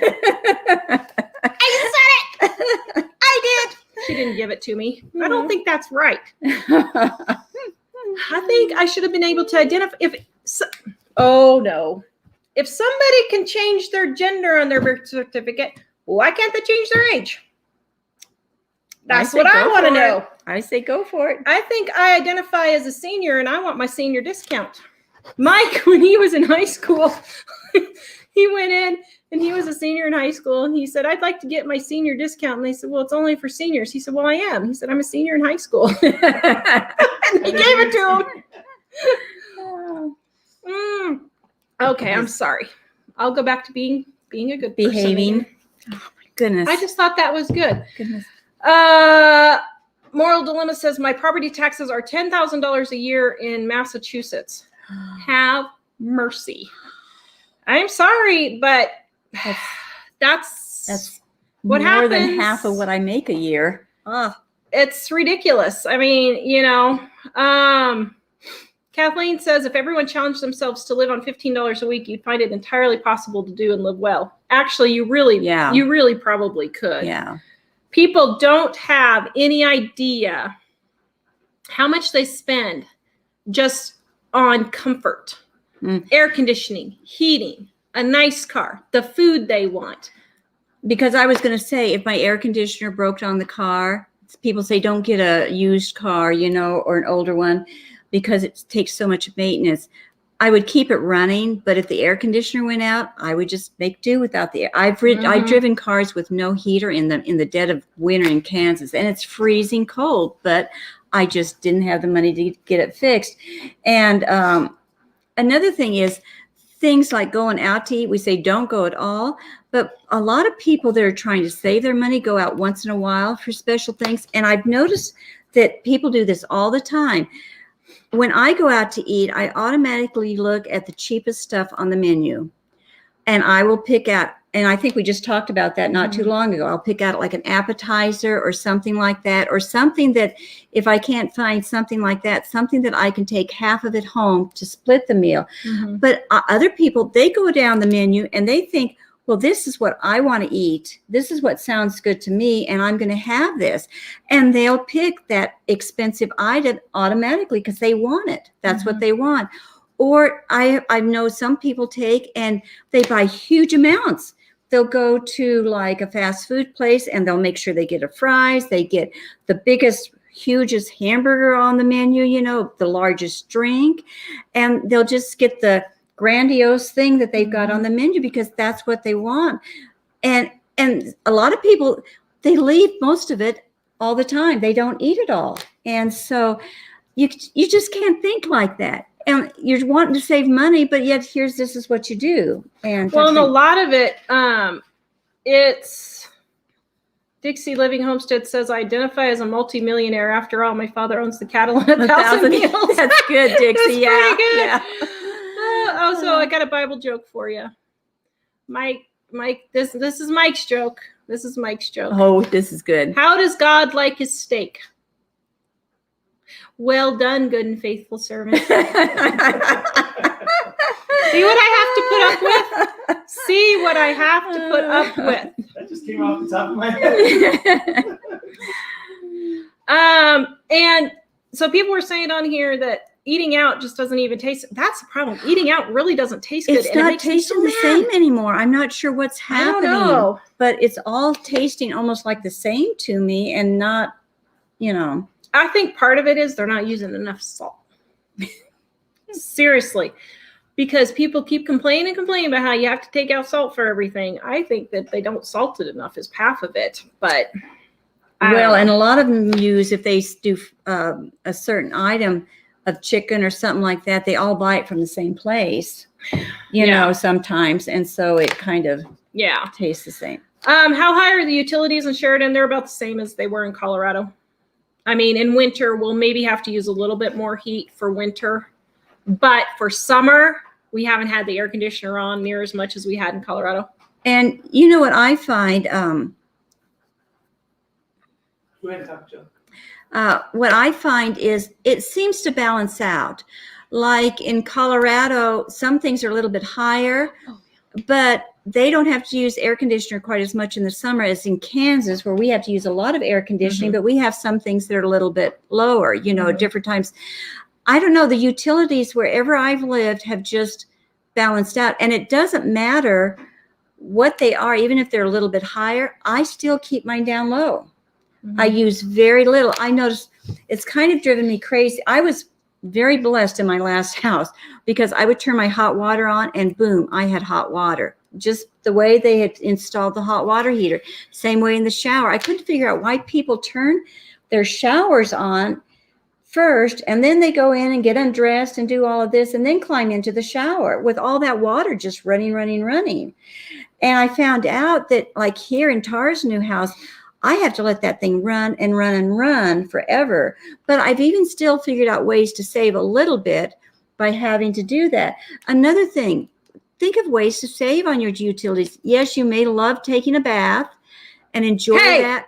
it. I did. She didn't give it to me. I don't think that's right. I think I should have been able to identify oh no. If somebody can change their gender on their birth certificate, why can't they change their age? That's what I want to know. I say go for it. I think I identify as a senior and I want my senior discount. Mike, when he was in high school, he went in and he was a senior in high school and he said, "I'd like to get my senior discount." And they said, "Well, it's only for seniors." He said, "Well, I am." He said, "I'm a senior in high school." And he gave it to him. Okay, I'm sorry. I'll go back to being a good person. Behaving. Oh my goodness. I just thought that was good. Goodness. Moral Dilemma says my property taxes are $10,000 a year in Massachusetts. Have mercy. I'm sorry, but that's what more happens. than half of what I make a year. Oh. It's ridiculous. I mean, Kathleen says if everyone challenged themselves to live on $15 a week, you'd find it entirely possible to do and live well. Actually, you really probably could. Yeah. People don't have any idea how much they spend just on comfort, air conditioning, heating, a nice car, the food they want. Because I was going to say, if my air conditioner broke on the car, people say don't get a used car, or an older one because it takes so much maintenance. I would keep it running, but if the air conditioner went out, I would just make do without the air. I've driven cars with no heater in the dead of winter in Kansas, and it's freezing cold, but I just didn't have the money to get it fixed. And another thing is things like going out to eat. We say don't go at all, but a lot of people that are trying to save their money go out once in a while for special things. And I've noticed that people do this all the time. When I go out to eat, I automatically look at the cheapest stuff on the menu, and I will pick out, and I think we just talked about that not too long ago. I'll pick out like an appetizer or something like that, or something that if I can't find something like that, something that I can take half of it home to split the meal. But other people, they go down the menu and they think, well, this is what I want to eat. This is what sounds good to me, and I'm going to have this. And they'll pick that expensive item automatically because they want it. That's what they want. Or I know some people take and they buy huge amounts. They'll go to like a fast food place and they'll make sure they get a fries. They get the biggest, hugest hamburger on the menu, the largest drink. And they'll just get the grandiose thing that they've got on the menu because that's what they want. And a lot of people, they leave most of it all the time. They don't eat it all. And so you just can't think like that. And you're wanting to save money, but yet this is what you do. And a lot of it, it's Dixie Living Homestead says, I identify as a multimillionaire. After all, my father owns the cattle and 1,000 meals. That's good, Dixie. That's pretty good. Yeah. So I got a Bible joke for you. Mike, this is Mike's joke. This is Mike's joke. Oh, this is good. How does God like his steak? Well done, good and faithful servant. See what I have to put up with? See what I have to put up with. That just came off the top of my head. And so people were saying on here that eating out just doesn't even taste. That's the problem. Eating out really doesn't taste good. It's not tasting the same anymore. I'm not sure what's happening. I don't know. But it's all tasting almost like the same to me and not, I think part of it is they're not using enough salt. Seriously. Because people keep complaining about how you have to take out salt for everything. I think that they don't salt it enough is half of it. But and a lot of them use, if they do a certain item of chicken or something like that, they all buy it from the same place. you Yeah. know, sometimes. And so it kind of Yeah. tastes the same. How high are the utilities in Sheridan? They're about the same as they were in Colorado. I mean, in winter, we'll maybe have to use a little bit more heat for winter. But for summer, we haven't had the air conditioner on near as much as we had in Colorado. And you know what I find, Go ahead and talk, Jill. what I find is it seems to balance out. Like in Colorado, some things are a little bit higher, but they don't have to use air conditioner quite as much in the summer as in Kansas, where we have to use a lot of air conditioning, but we have some things that are a little bit lower, you know, at different times. I don't know, the utilities wherever I've lived have just balanced out. And it doesn't matter what they are, even if they're a little bit higher, I still keep mine down low. I use very little. I noticed it's kind of driven me crazy. I was very blessed in my last house because I would turn my hot water on and boom, I had hot water. Just the way they had installed the hot water heater. Same way in the shower. I couldn't figure out why people turn their showers on first and then they go in and get undressed and do all of this and then climb into the shower with all that water just running. And I found out that like here in Tara's new house, I have to let that thing run and run and run forever. But I've even still figured out ways to save a little bit by having to do that. Another thing, think of ways to save on your utilities. Yes, you may love taking a bath and enjoy that.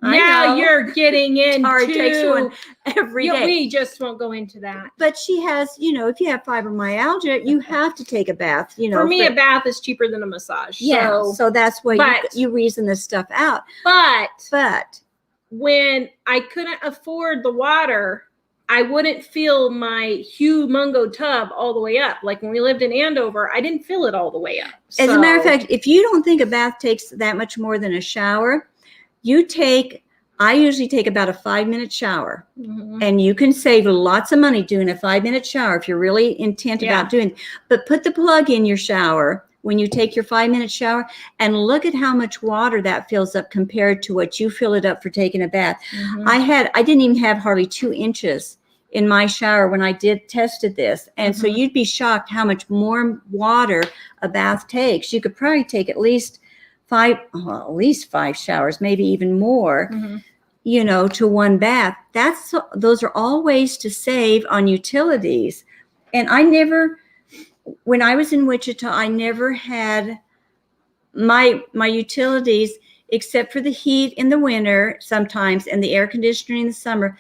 Now you're getting into. Tara takes one every day. We just won't go into that. But she has, you know, if you have fibromyalgia, you have to take a bath. You know, for me, a bath is cheaper than a massage. Yeah, so that's why you reason this stuff out. But when I couldn't afford the water, I wouldn't fill my humongo tub all the way up. Like when we lived in Andover, I didn't fill it all the way up. As a matter of fact, if you don't think a bath takes that much more than a shower, I usually take about a 5-minute shower, and you can save lots of money doing a 5-minute shower if you're really intent about doing it. But put the plug in your shower when you take your 5-minute shower and look at how much water that fills up compared to what you fill it up for taking a bath. I didn't even have hardly 2 inches in my shower when I tested this. And so you'd be shocked how much more water a bath takes. You could probably take at least 5 showers, maybe even more, you know, to one bath. Those are all ways to save on utilities. And when I was in Wichita, I never had my utilities, except for the heat in the winter sometimes and the air conditioning in the summer.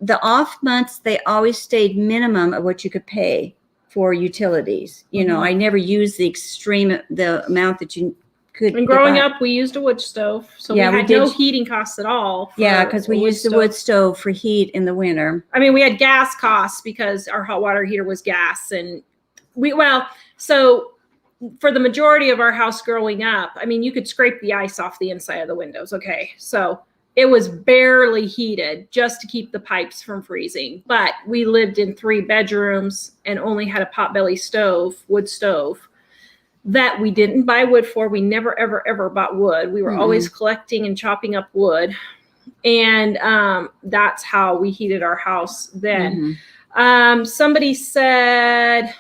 The off months, they always stayed minimum of what you could pay for utilities. You know, I never used the amount that you could. And growing up, we used a wood stove, so we had no heating costs at all. Yeah, because we used the wood stove for heat in the winter. I mean, we had gas costs because our hot water heater was gas, and so for the majority of our house growing up, I mean, you could scrape the ice off the inside of the windows. Okay, so it was barely heated just to keep the pipes from freezing. But we lived in 3 bedrooms and only had a potbelly stove, wood stove, that we didn't buy wood for. We never, ever, ever bought wood. We were always collecting and chopping up wood. And that's how we heated our house then. Somebody said,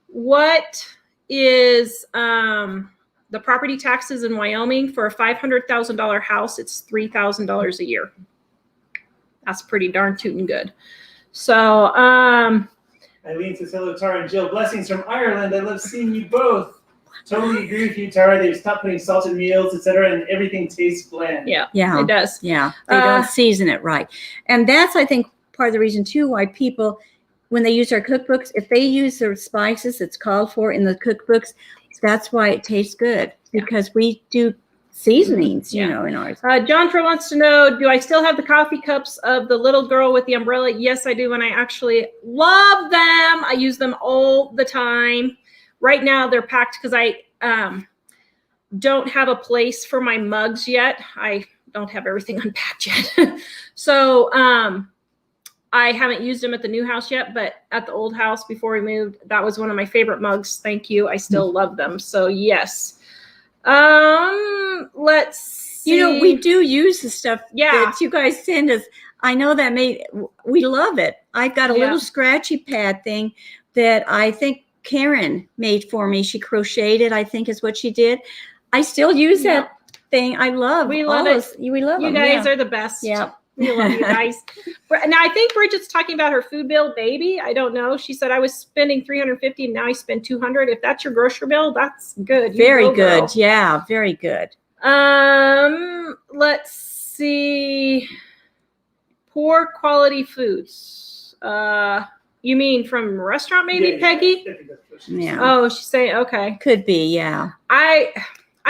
what is the property taxes in Wyoming for a $500,000 house? It's $3,000 a year. That's pretty darn tootin' good. So, Eileen says, hello, Tara and Jill. Blessings from Ireland. I love seeing you both. Totally agree with you, Tara. They've stopped putting salt in meals, etc., and everything tastes bland. Yeah, it does. Yeah, they don't season it right. And that's, I think, part of the reason, too, why people, when they use our cookbooks, if they use the spices that's called for in the cookbooks, that's why it tastes good, because we do seasonings, you know, in ours. John wants to know, do I still have the coffee cups of the little girl with the umbrella? Yes, I do, and I actually love them. I use them all the time. Right now, they're packed because I don't have a place for my mugs yet. I don't have everything unpacked yet. So I haven't used them at the new house yet, but at the old house before we moved, that was one of my favorite mugs. Thank you. I still love them. So yes. Let's see. You know, we do use the stuff that you guys send us. I know that we love it. I've got a little scratchy pad thing that I think Karen made for me. She crocheted, I think is what she did. I still use that thing. I love We love all it. those. We love You them. guys are the best. Yeah. We love you guys. Now I think Bridget's talking about her food bill, maybe. I don't know. She said I was spending $350 and now I spend $200. If that's your grocery bill, that's good. Very go, good. girl. Yeah, very good. Let's see. Poor quality foods. You mean from a restaurant, maybe, Peggy? Yeah. Oh, she's saying okay. Could be, yeah. I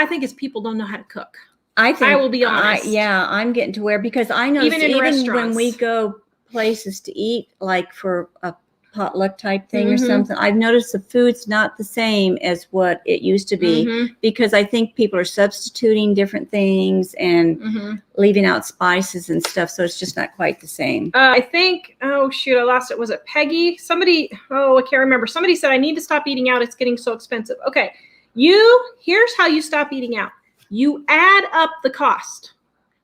think it's people don't know how to cook. I will be honest. I'm getting to where, because I know Even in when restaurants. we go places to eat, like for a potluck type thing or Mhm. something, I've noticed the food's not the same as what it used to be, Mhm. because I think people are substituting different things and Mhm. leaving out spices and stuff, so it's just not quite the same. I think, oh shoot, I lost it. Was it Peggy? Somebody, oh, I can't remember. Somebody said, I need to stop eating out. It's getting so expensive. Okay. Here's how you stop eating out. You add up the cost.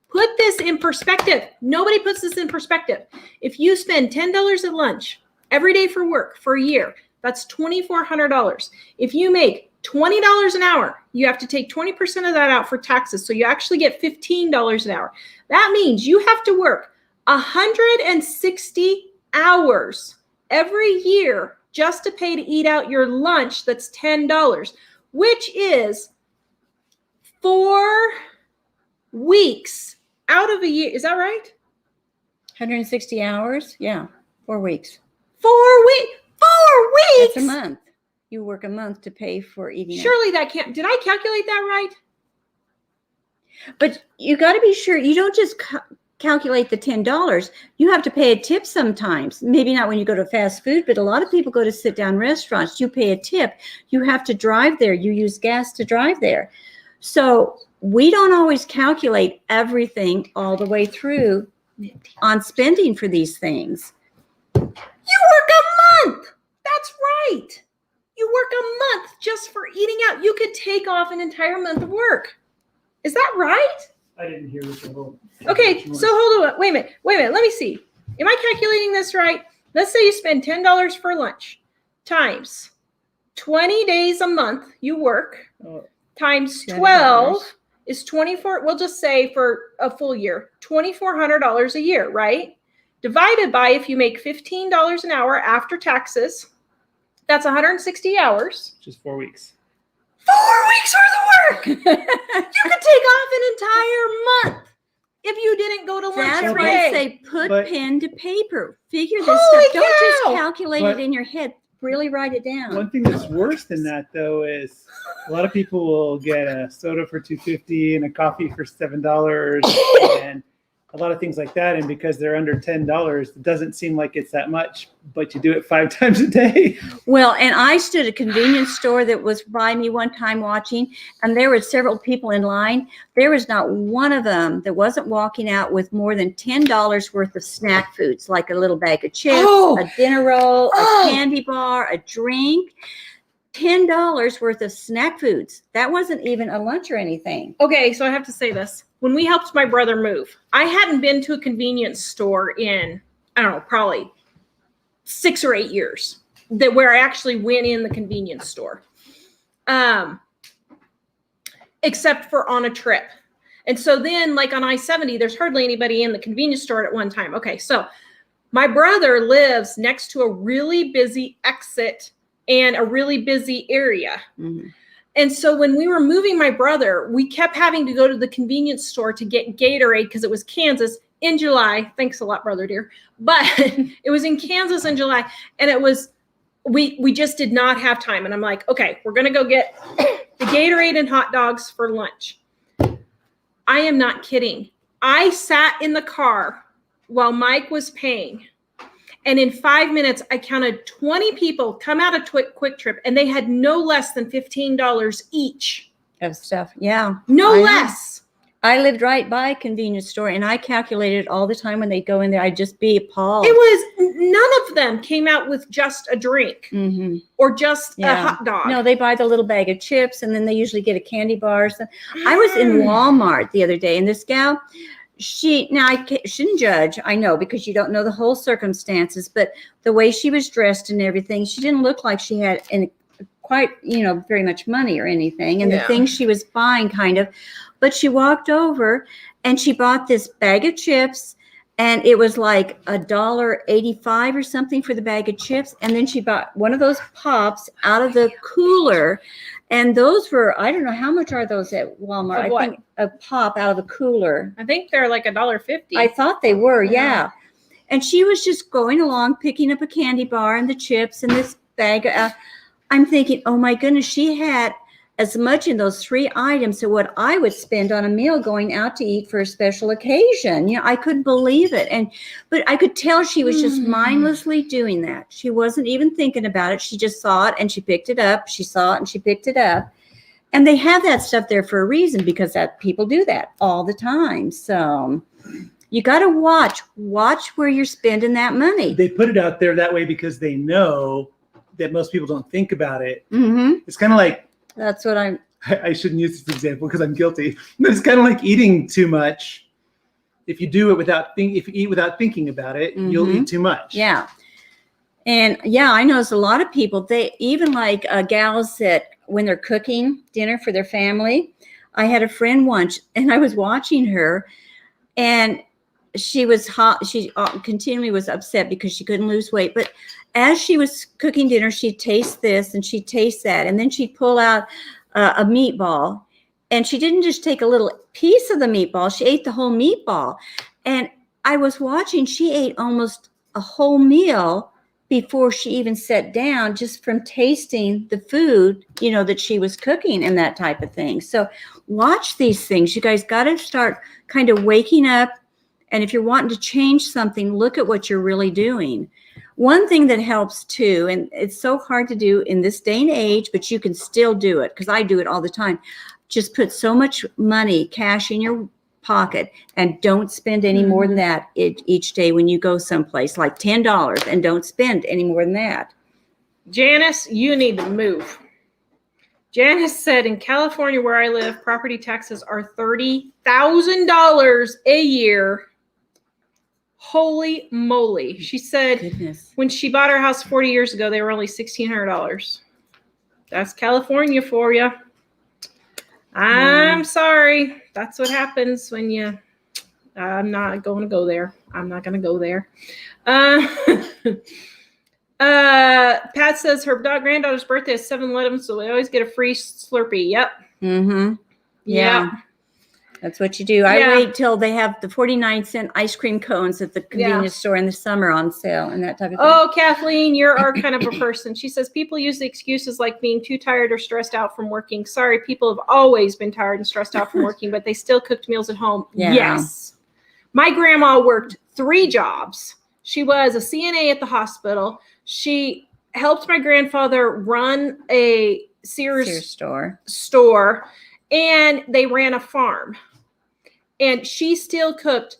Put this in perspective. Nobody puts this in perspective. If you spend $10 at lunch every day for work for a year, that's $2,400. If you make $20 an hour, you have to take 20% of that out for taxes. So you actually get $15 an hour. That means you have to work 160 hours every year just to pay to eat out your lunch. That's $10, which is 4 weeks out of a year. Is that right? 160 hours? Yeah, 4 weeks. 4 weeks. 4 weeks. That's a month. You work a month to pay for eating out. Surely that can't. Did I calculate that right? But you got to be sure you don't just calculate the $10. You have to pay a tip sometimes. Maybe not when you go to fast food, but a lot of people go to sit down restaurants. You pay a tip. You have to drive there. You use gas to drive there. So we don't always calculate everything all the way through on spending for these things. You work a month. That's right. You work a month just for eating out. You could take off an entire month of work. Is that right? I didn't hear what the whole. Okay, so hold on. Wait a minute. Let me see. Am I calculating this right? Let's say you spend $10 for lunch times 20 days a month you work times 12 is 24. We'll just say for a full year, $2,400 a year, right? Divided by, if you make $15 an hour after taxes, that's 160 hours. Just 4 weeks. 4 weeks worth of work. You could take off an entire month if you didn't go to lunch That's every why day. I say put pen to paper. Figure this Holy stuff. Don't just cow! calculate it in your head. Really write it down. One thing that's worse than that, though, is a lot of people will get a soda for $2.50 and a coffee for $7 and a lot of things like that. And because they're under $10, it doesn't seem like it's that much, but you do it 5 times a day. Well, and I stood at a convenience store that was by me one time watching, and there were several people in line. There was not one of them that wasn't walking out with more than $10 worth of snack foods, like a little bag of chips, a dinner roll, a candy bar, a drink. $10 worth of snack foods. That wasn't even a lunch or anything. Okay, so I have to say this. When we helped my brother move, I hadn't been to a convenience store in, I don't know, probably 6 or 8 years where I actually went in the convenience store. Except for on a trip. And so then, like on I-70, there's hardly anybody in the convenience store at one time. Okay, so my brother lives next to a really busy exit and a really busy area. Mm-hmm. And so when we were moving my brother, we kept having to go to the convenience store to get Gatorade because it was Kansas in July. Thanks a lot, brother dear. But it was in Kansas in July. And it was, we just did not have time. And I'm like, okay, we're going to go get the Gatorade and hot dogs for lunch. I am not kidding. I sat in the car while Mike was paying. And in 5 minutes, I counted 20 people come out of Quick Trip, and they had no less than $15 each. Of stuff. Yeah. No less. I lived right by a convenience store, and I calculated all the time when they go in there. I'd just be appalled. It was, none of them came out with just a drink or just a hot dog. No, they buy the little bag of chips, and then they usually get a candy bar. So I was in Walmart the other day, and this gal, I shouldn't judge, I know, because you don't know the whole circumstances, but the way she was dressed and everything, she didn't look like she had quite, very much money or anything. And the Yeah. things she was buying but she walked over and she bought this bag of chips, and it was like $1.85 or something for the bag of chips. And then she bought one of those pops out of the cooler. And those were, I don't know, how much are those at Walmart? Of what? I think a pop out of a cooler. I think they're like $1.50. I thought they were, Yeah. yeah. And she was just going along, picking up a candy bar and the chips and this bag. I'm thinking, oh my goodness, she had as much in those 3 items as what I would spend on a meal going out to eat for a special occasion. I couldn't believe it. But I could tell she was just mindlessly doing that. She wasn't even thinking about it. She just saw it and she picked it up. She saw it and she picked it up. And they have that stuff there for a reason, because people do that all the time. So you got to watch where you're spending that money. They put it out there that way because they know that most people don't think about it. Mm-hmm. It's kind of like, That's what I shouldn't use this example because I'm guilty, but it's kind of like eating too much. If you do it if you eat without thinking about it, you'll eat too much. Yeah. And yeah, I noticed a lot of people, they even like gals that when they're cooking dinner for their family. I had a friend once and I was watching her, and she was hot. She continually was upset because she couldn't lose weight. But as she was cooking dinner, she'd taste this and she'd taste that. And then she'd pull out a meatball. And she didn't just take a little piece of the meatball. She ate the whole meatball. And I was watching, she ate almost a whole meal before she even sat down, just from tasting the food, that she was cooking and that type of thing. So watch these things. You guys got to start kind of waking up. And if you're wanting to change something, look at what you're really doing. One thing that helps too, and it's so hard to do in this day and age, but you can still do it, because I do it all the time. Just put so much money, cash in your pocket, and don't spend any more than that each day when you go someplace, like $10, and don't spend any more than that. Janice, you need to move. Janice said, in California where I live, property taxes are $30,000 a year. Holy moly. She said, Goodness. When she bought her house 40 years ago, they were only $1,600. That's California for you. I'm sorry. That's what happens when I'm not going to go there. I'm not going to go there. Pat says her granddaughter's birthday is 7/11, so we always get a free Slurpee. Yep. Mm-hmm. Yeah. That's what you do. I wait till they have the 49-cent ice cream cones at the convenience store in the summer on sale and that type of thing. Oh, Kathleen, you're our kind of a person. She says people use the excuses like being too tired or stressed out from working. Sorry, people have always been tired and stressed out from working, but they still cooked meals at home. Yeah. Yes. My grandma worked 3 jobs. She was a CNA at the hospital. She helped my grandfather run a Sears store, and they ran a farm. And she still cooked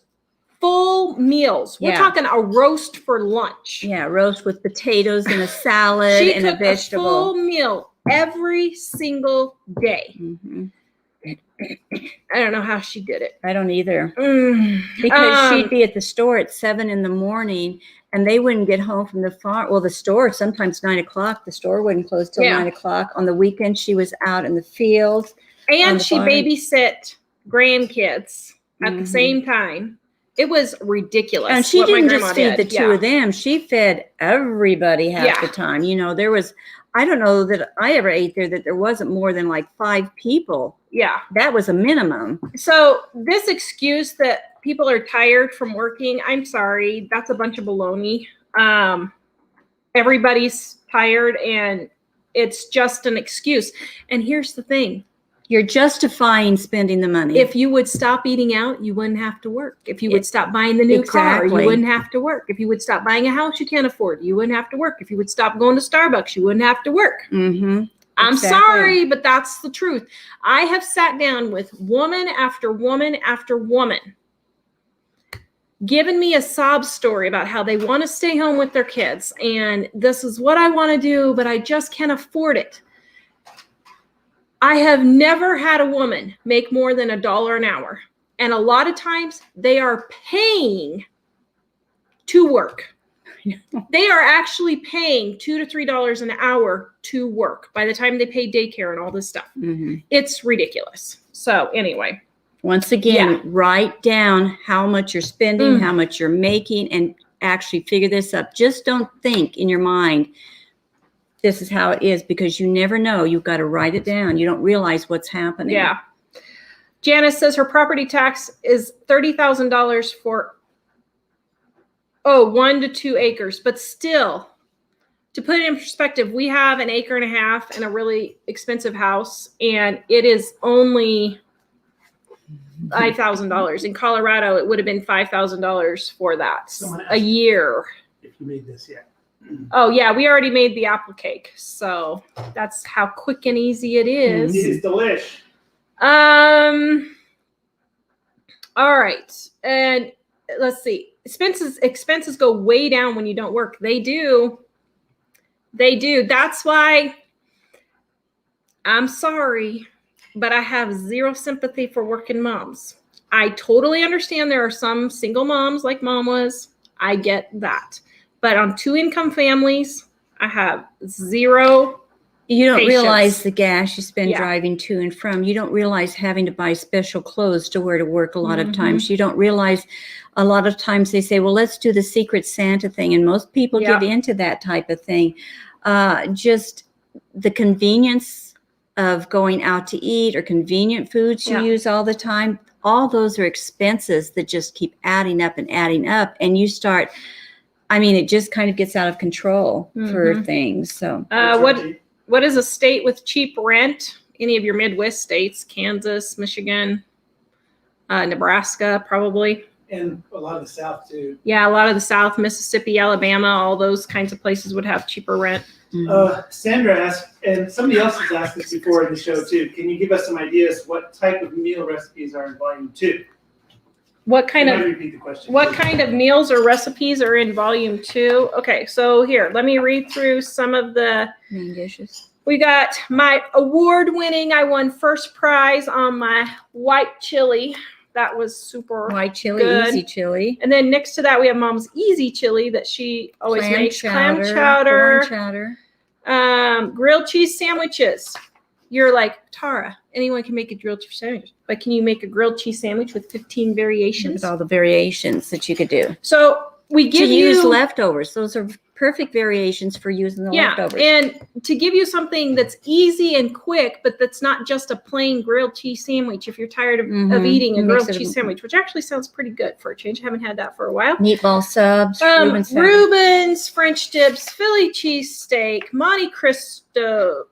full meals. We're talking a roast for lunch. Yeah, roast with potatoes and a salad and a vegetable. She cooked a full meal every single day. Mm-hmm. I don't know how she did it. I don't either. Because she'd be at the store at 7 a.m, and they wouldn't get home from the farm. Well, the store, sometimes 9 o'clock. The store wouldn't close till 9 o'clock. On the weekend, she was out in the fields. And she babysit grandkids at the same time. It was ridiculous. And she didn't just feed the 2 of them. She fed everybody half the time. There was, I don't know that I ever ate there that there wasn't more than like 5 people. Yeah. That was a minimum. So this excuse that people are tired from working, I'm sorry, that's a bunch of baloney. Everybody's tired and it's just an excuse. And here's the thing. You're justifying spending the money. If you would stop eating out, you wouldn't have to work. If you would stop buying the new car, you wouldn't have to work. If you would stop buying a house you can't afford, you wouldn't have to work. If you would stop going to Starbucks, you wouldn't have to work. Mm-hmm. I'm sorry, but that's the truth. I have sat down with woman after woman after woman, giving me a sob story about how they want to stay home with their kids. And this is what I want to do, but I just can't afford it. I have never had a woman make more than $1 an hour. And a lot of times they are paying to work. They are actually paying $2 to $3 an hour to work by the time they pay daycare and all this stuff. It's ridiculous. So anyway. Once again, write down how much you're spending, how much you're making, and actually figure this up. Just don't think in your mind, this is how it is, because you never know. You've got to write it down. You don't realize what's happening. Yeah. Janice says her property tax is $30,000 for 1 to 2 acres, but still, to put it in perspective, we have an acre and a half and a really expensive house, and it is only $5,000. In Colorado, it would have been $5,000 for that a year. If you made this yet. Oh yeah, we already made the apple cake, so that's how quick and easy it is. It is delish. All right, and let's see. Expenses go way down when you don't work. They do. That's why I'm sorry, but I have zero sympathy for working moms. I totally understand there are some single moms like Mom was. I get that. But on 2-income families, I have zero You don't patience. realize the gas you spend Yeah. driving to and from. You don't realize having to buy special clothes to wear to work a lot of times. You don't realize a lot of times they say, well, let's do the Secret Santa thing. And most people get into that type of thing. Just the convenience of going out to eat or convenient foods you use all the time. All those are expenses that just keep adding up and adding up. And you start, I mean, it just kind of gets out of control for things. So what is a state with cheap rent? Any of your Midwest states, Kansas, Michigan, Nebraska, probably. And a lot of the South, too. Yeah, a lot of the South, Mississippi, Alabama, all those kinds of places would have cheaper rent. Sandra asked, and somebody else has asked this before in the show, too. Can you give us some ideas what type of meal recipes are in volume 2? What kind Can I of repeat the question? What kind of meals or recipes are in volume 2? Okay, so here, let me read through some of the main dishes. We got my award-winning, I won first prize on my white chili. That was super White chili, good. easy chili. And then next to that, we have Mom's easy chili that she always makes. Clam corn chowder, grilled cheese sandwiches. You're like, Tara, anyone can make a grilled cheese sandwich, but can you make a grilled cheese sandwich with 15 variations? With all the variations that you could do. So we give to you use leftovers. Those are perfect variations for using the leftovers. And to give you something that's easy and quick, but that's not just a plain grilled cheese sandwich. If you're tired of eating a grilled cheese sandwich, which actually sounds pretty good for a change. I haven't had that for a while. Meatball subs, Reuben's, French dips, Philly cheesesteak, Monte Cristo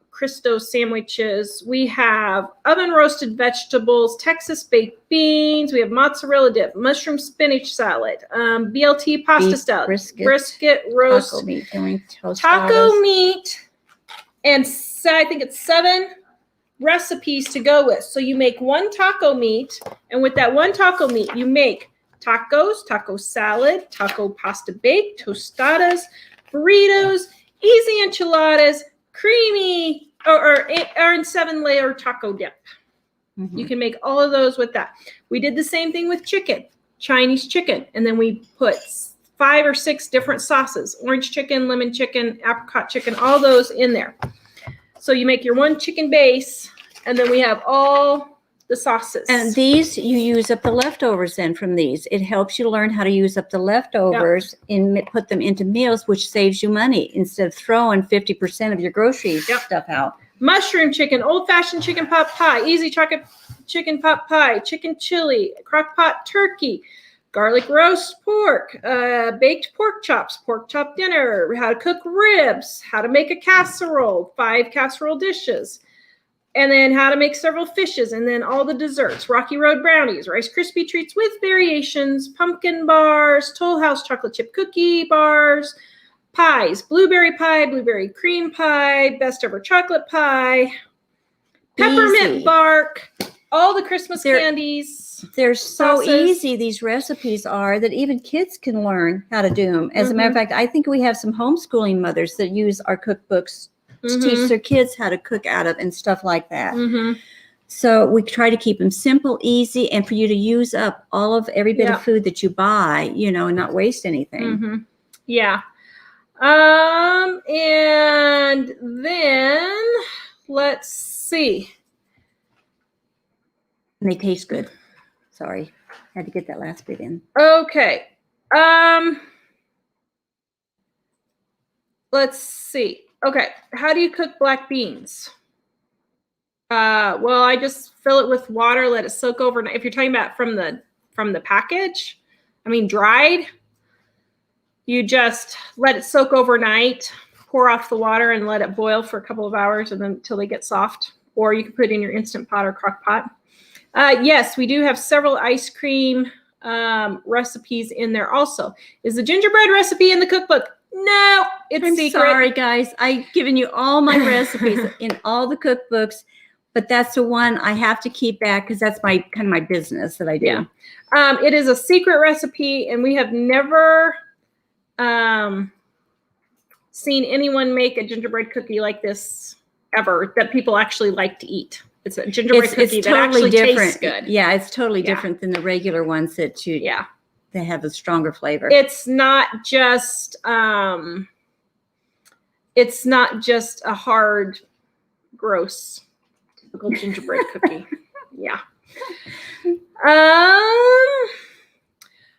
sandwiches. We have oven roasted vegetables, Texas baked beans. We have mozzarella dip, mushroom spinach salad, BLT pasta salad, brisket roast, taco meat, and I think it's 7 recipes to go with. So you make 1 taco meat, and with that 1 taco meat, you make tacos, taco salad, taco pasta bake, tostadas, burritos, easy enchiladas, creamy, or in 7-layer taco dip. You can make all of those with that. We did the same thing with chicken, Chinese chicken, and then we put 5 or 6 different sauces: orange chicken, lemon chicken, apricot chicken, all those in there. So you make your 1 chicken base, and then we have all the sauces. And these, you use up the leftovers then from these. It helps you learn how to use up the leftovers and put them into meals, which saves you money instead of throwing 50% of your groceries stuff out. Mushroom chicken, old-fashioned chicken pot pie, easy chocolate chicken pot pie, chicken chili, crock pot turkey, garlic roast pork, baked pork chops, pork chop dinner, how to cook ribs, how to make a casserole, 5 casserole dishes, and then how to make several fishes, and then all the desserts: Rocky Road brownies, Rice Krispie treats with variations, pumpkin bars, Toll House chocolate chip cookie bars, pies, blueberry pie, blueberry cream pie, best ever chocolate pie, peppermint bark, all the Christmas candies. They're so easy, these recipes are, that even kids can learn how to do them. As a matter of fact, I think we have some homeschooling mothers that use our cookbooks to teach their kids how to cook out of and stuff like that. So we try to keep them simple, easy, and for you to use up every bit of food that you buy, and not waste anything. Yeah. And then let's see. And they taste good. Sorry, had to get that last bit in. Okay. Let's see. Okay, how do you cook black beans? Well, I just fill it with water, let it soak overnight. If you're talking about from the package, I mean dried, you just let it soak overnight, pour off the water and let it boil for a couple of hours and then until they get soft. Or you can put it in your Instant Pot or crock pot. Yes, we do have several ice cream recipes in there also. Is the gingerbread recipe in the cookbook? No, it's I'm secret. sorry, guys. I've given you all my recipes in all the cookbooks, but that's the one I have to keep back because that's my kind of my business that I do. Yeah. It is a secret recipe, and we have never seen anyone make a gingerbread cookie like this ever that people actually like to eat. It's a gingerbread cookie that actually tastes good. Yeah, it's totally different than the regular ones that they have a stronger flavor. It's not just a hard, gross, typical gingerbread cookie. Yeah.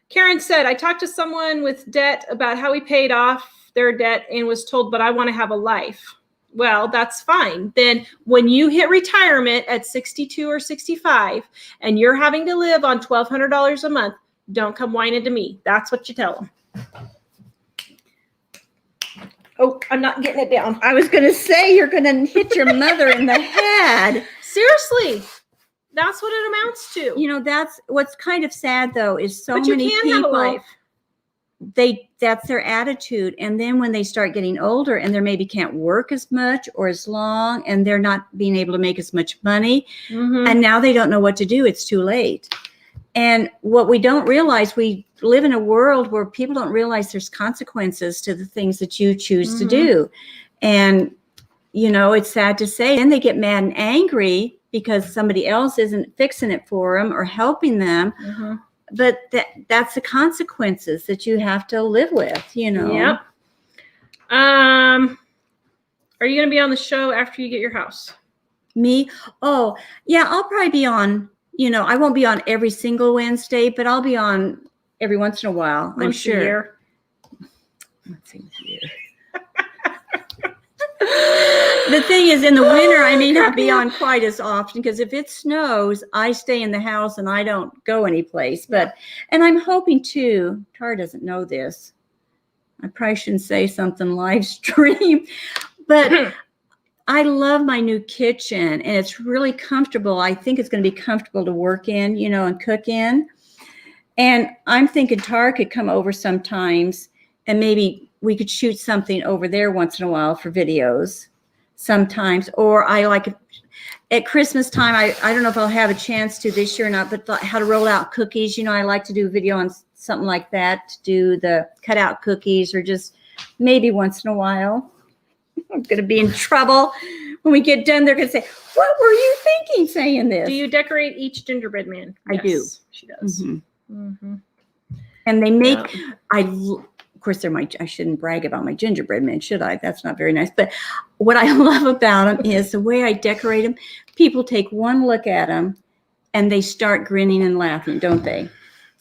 Karen said, I talked to someone with debt about how he paid off their debt and was told, but I want to have a life. Well, that's fine. Then when you hit retirement at 62 or 65 and you're having to live on $1,200 a month, don't come whining to me. That's what you tell them. Oh, I'm not getting it down. I was going to say you're going to hit your mother in the head. Seriously. That's what it amounts to. You know, that's what's kind of sad, though, is so many people, have a life. That's their attitude. And then when they start getting older and they maybe can't work as much or as long and they're not being able to make as much money, and now they don't know what to do. It's too late. And what we don't realize, we live in a world where people don't realize there's consequences to the things that you choose to do. And, you know, it's sad to say. Then they get mad and angry because somebody else isn't fixing it for them or helping them. But that's the consequences that you have to live with, you know. Yep. Are you going to be on the show after you get your house? Me? Oh, yeah, I'll probably be on, you know, I won't be on every single Wednesday, but I'll be on every once in a while, I'm sure. A year. Once a year. The thing is, in the winter, I may not be on quite as often because if it snows, I stay in the house and I don't go anyplace. But, and I'm hoping too, Tara doesn't know this. I probably shouldn't say something live stream, but I love my new kitchen and it's really comfortable. I think it's going to be comfortable to work in, you know, and cook in. And I'm thinking Tara could come over sometimes and maybe we could shoot something over there once in a while for videos sometimes. Or I like at Christmas time, I don't know if I'll have a chance to this year or not, but how to roll out cookies. You know, I like to do a video on something like that, to do the cutout cookies or just maybe once in a while. I'm going to be in trouble. When we get done, they're going to say, what were you thinking saying this? Do you decorate each gingerbread man? I do. She does. And they make, of course, I shouldn't brag about my gingerbread men, should I? That's not very nice. But what I love about them is the way I decorate them. People take one look at them and they start grinning and laughing, don't they?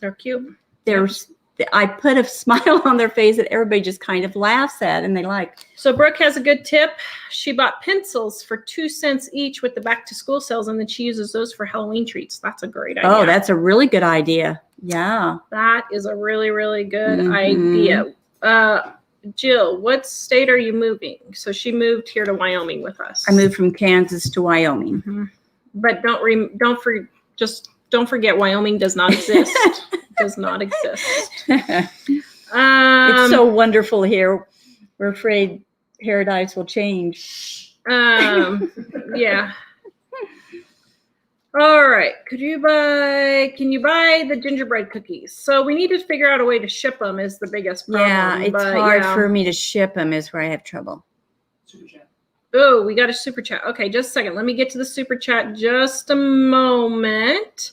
They're cute. I put a smile on their face that everybody just kind of laughs at and they like. So Brooke has a good tip. She bought pencils for 2 cents each with the back to school sales, and then she uses those for Halloween treats. That's a great idea. Oh, that's a really good idea. Yeah. That is a really, really good idea. Jill, what state are you moving? So she moved here to Wyoming with us. I moved from Kansas to Wyoming. But don't forget Wyoming does not exist. Does not exist. It's so wonderful here. We're afraid paradise will change. Yeah. All right. Can you buy the gingerbread cookies? So we need to figure out a way to ship them is the biggest problem. Yeah, it's hard for me to ship them is where I have trouble. Super chat. Oh, we got a super chat. Okay, just a second. Let me get to the super chat. Just a moment.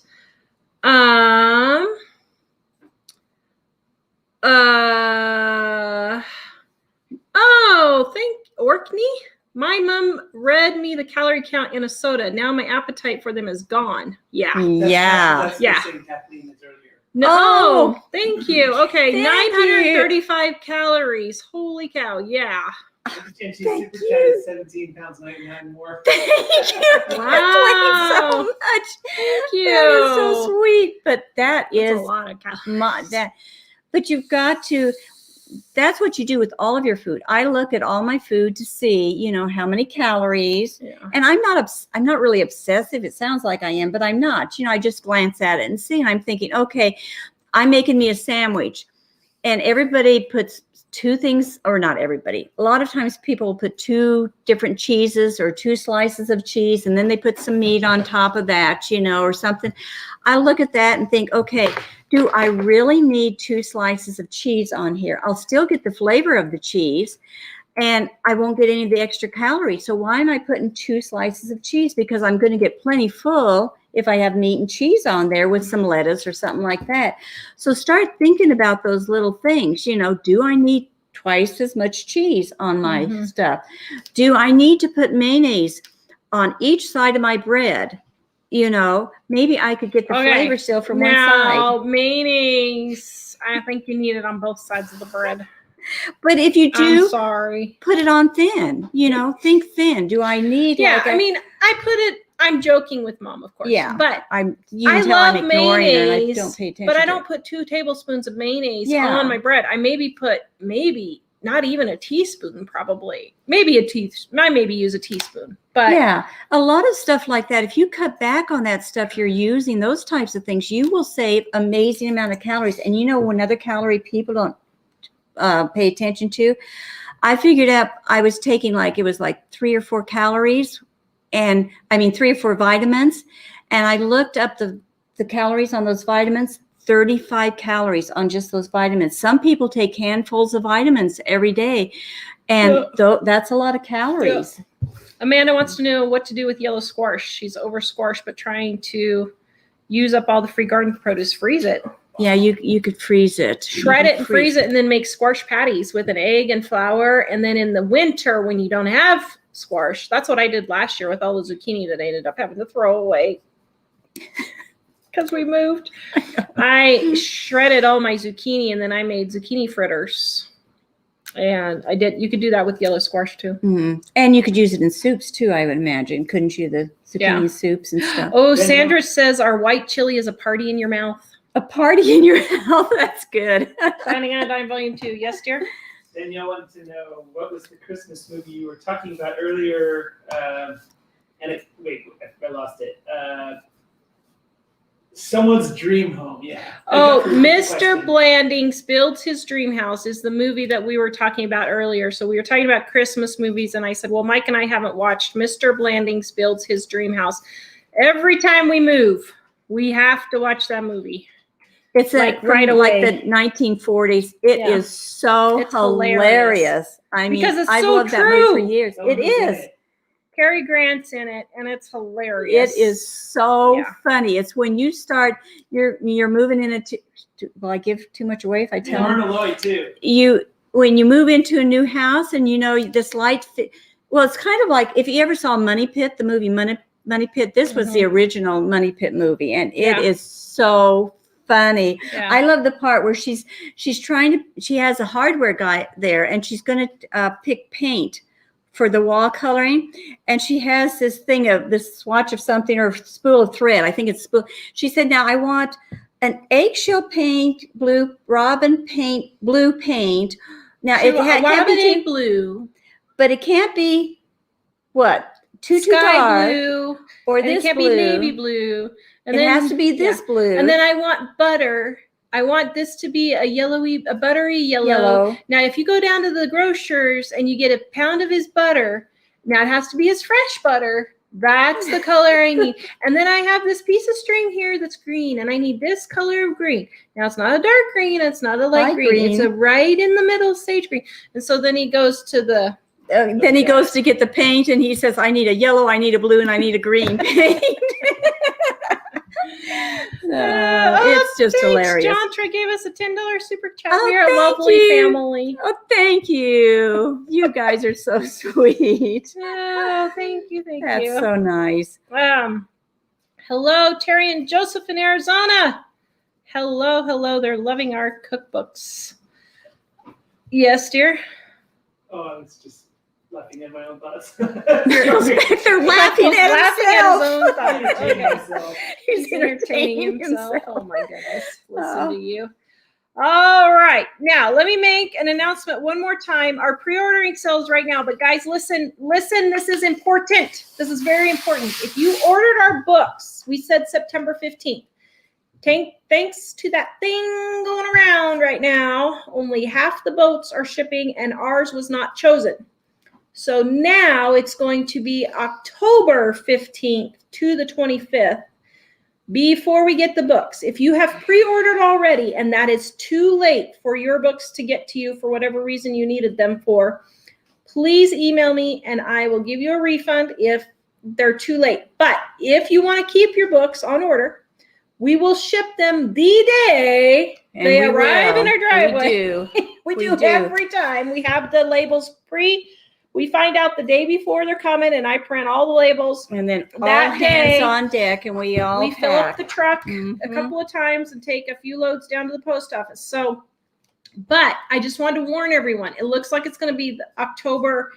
My mom read me the calorie count in a soda. Now my appetite for them is gone. Yeah. That's Yeah. the same Kathleen as earlier. No, Oh. thank you. Okay, Thank 935 calories. Holy cow. Yeah. And she Thank super you. chatted 17 pounds, 99 more. Thank you, Kathleen, so Wow. much. Thank you. That is so sweet. But That's a is lot of calories. but you've got to, that's what you do with all of your food. I look at all my food to see, you know, how many calories. Yeah. And I'm not really obsessive. It sounds like I am, but I'm not. You know, I just glance at it and see, and I'm thinking, okay, I'm making me a sandwich, and everybody puts two things, or not everybody. A lot of times people will put 2 different cheeses or 2 slices of cheese, and then they put some meat on top of that, you know, or something. I look at that and think, okay, do I really need 2 slices of cheese on here? I'll still get the flavor of the cheese, and I won't get any of the extra calories. So why am I putting 2 slices of cheese? Because I'm going to get plenty full if I have meat and cheese on there with some lettuce or something like that. So start thinking about those little things. You know, do I need twice as much cheese on my stuff? Do I need to put mayonnaise on each side of my bread? You know, maybe I could get the flavor still from one side. Now, mayonnaise, I think you need it on both sides of the bread. But if you do, I'm sorry. put it on thin. You know, think thin. Do I need? Yeah, like I mean, I put it. I'm joking with Mom, of course. Yeah, but you I can tell love I'm ignoring her and I mayonnaise, don't pay attention. but I to don't it. put 2 tablespoons of mayonnaise Yeah. on my bread. I maybe not even a teaspoon, probably. Maybe a teaspoon. I maybe use a teaspoon. But yeah, a lot of stuff like that. If you cut back on that stuff you're using, those types of things, you will save amazing amount of calories. And you know, another calorie people don't pay attention to. I figured out I was taking it was like 3 or 4 calories, and I mean 3 or 4 vitamins, and I looked up the calories on those vitamins. 35 calories on just those vitamins. Some people take handfuls of vitamins every day, and that's a lot of calories. Yeah. Amanda wants to know what to do with yellow squash. She's over squash, but trying to use up all the free garden produce. Freeze it. Yeah, you could freeze it. Shred it and freeze it, and then make squash patties with an egg and flour. And then in the winter, when you don't have squash, that's what I did last year with all the zucchini that I ended up having to throw away because we moved. I shredded all my zucchini, and then I made zucchini fritters. And you could do that with yellow squash too. Mm-hmm. And you could use it in soups too, I would imagine. Couldn't you? The zucchini soups and stuff. Oh, Sandra says our white chili is a party in your mouth. A party in your mouth. That's good. Signing on Dime Volume 2. Yes, dear? Danielle wanted to know what was the Christmas movie you were talking about earlier. I lost it. Someone's Dream Home. Yeah. Oh, Mr. Blandings Builds His Dream House is the movie that we were talking about earlier. So we were talking about Christmas movies, and I said, well, Mike and I haven't watched Mr. Blandings Builds His Dream House. Every time we move, we have to watch that movie. It's right away. Like the 1940s. It is so hilarious. I mean, because it's I've so loved true. that movie for years. It is. Cary Grant's in it, and it's hilarious. It is so funny. It's when you start, you're moving into. Will I give too much away if I tell? Myrna Loy too. When you move into a new house, and you know this light. Well, it's kind of like if you ever saw Money Pit, the movie Money Pit. This was the original Money Pit movie, and it is so funny. Yeah. I love the part where she has a hardware guy there, and she's going to pick paint for the wall coloring, and she has this swatch of something or spool of thread. I think it's spool. She said, "Now I want an eggshell paint, blue robin paint, blue paint. Now it can't be blue, but it can't be what too dark blue, or this it can't be navy blue." And it has to be this blue. And then I want butter. I want this to be a buttery yellow. Now, if you go down to the grocer's and you get a pound of his butter, now it has to be his fresh butter. That's the color I need. And then I have this piece of string here that's green, and I need this color of green. Now, it's not a dark green. It's not a light green. It's a right in the middle sage green. And so then he goes to the... then he goes to get the paint, and he says, I need a yellow, I need a blue, and I need a green paint. It's just thanks, hilarious. John Trey gave us a $10 super chat. Oh, We are a thank lovely you. family. Oh, thank you. You guys are so sweet. Oh, thank you, thank That's you. so nice. Hello, Terry and Joseph in Arizona. Hello, hello. They're loving our cookbooks. Yes, dear. Oh, I was just laughing at my own thoughts. They're laughing at his own himself. thoughts. Okay. He's entertaining himself. Oh my goodness. Listen Oh. to you. All right. Now, let me make an announcement one more time. Our pre-ordering sells right now, but guys, listen, this is important. This is very important. If you ordered our books, we said September 15th. Thanks to that thing going around right now, only half the boats are shipping and ours was not chosen. So now it's going to be October 15th to the 25th before we get the books. If you have pre-ordered already and that is too late for your books to get to you for whatever reason you needed them for, please email me and I will give you a refund if they're too late. But if you want to keep your books on order, we will ship them the day they arrive in our driveway. We do every time. We have the labels we find out the day before they're coming, and I print all the labels. And then that all day, hands on deck, and we fill up the truck Mhm. a couple of times and take a few loads down to the post office. So, but I just wanted to warn everyone. It looks like it's going to be October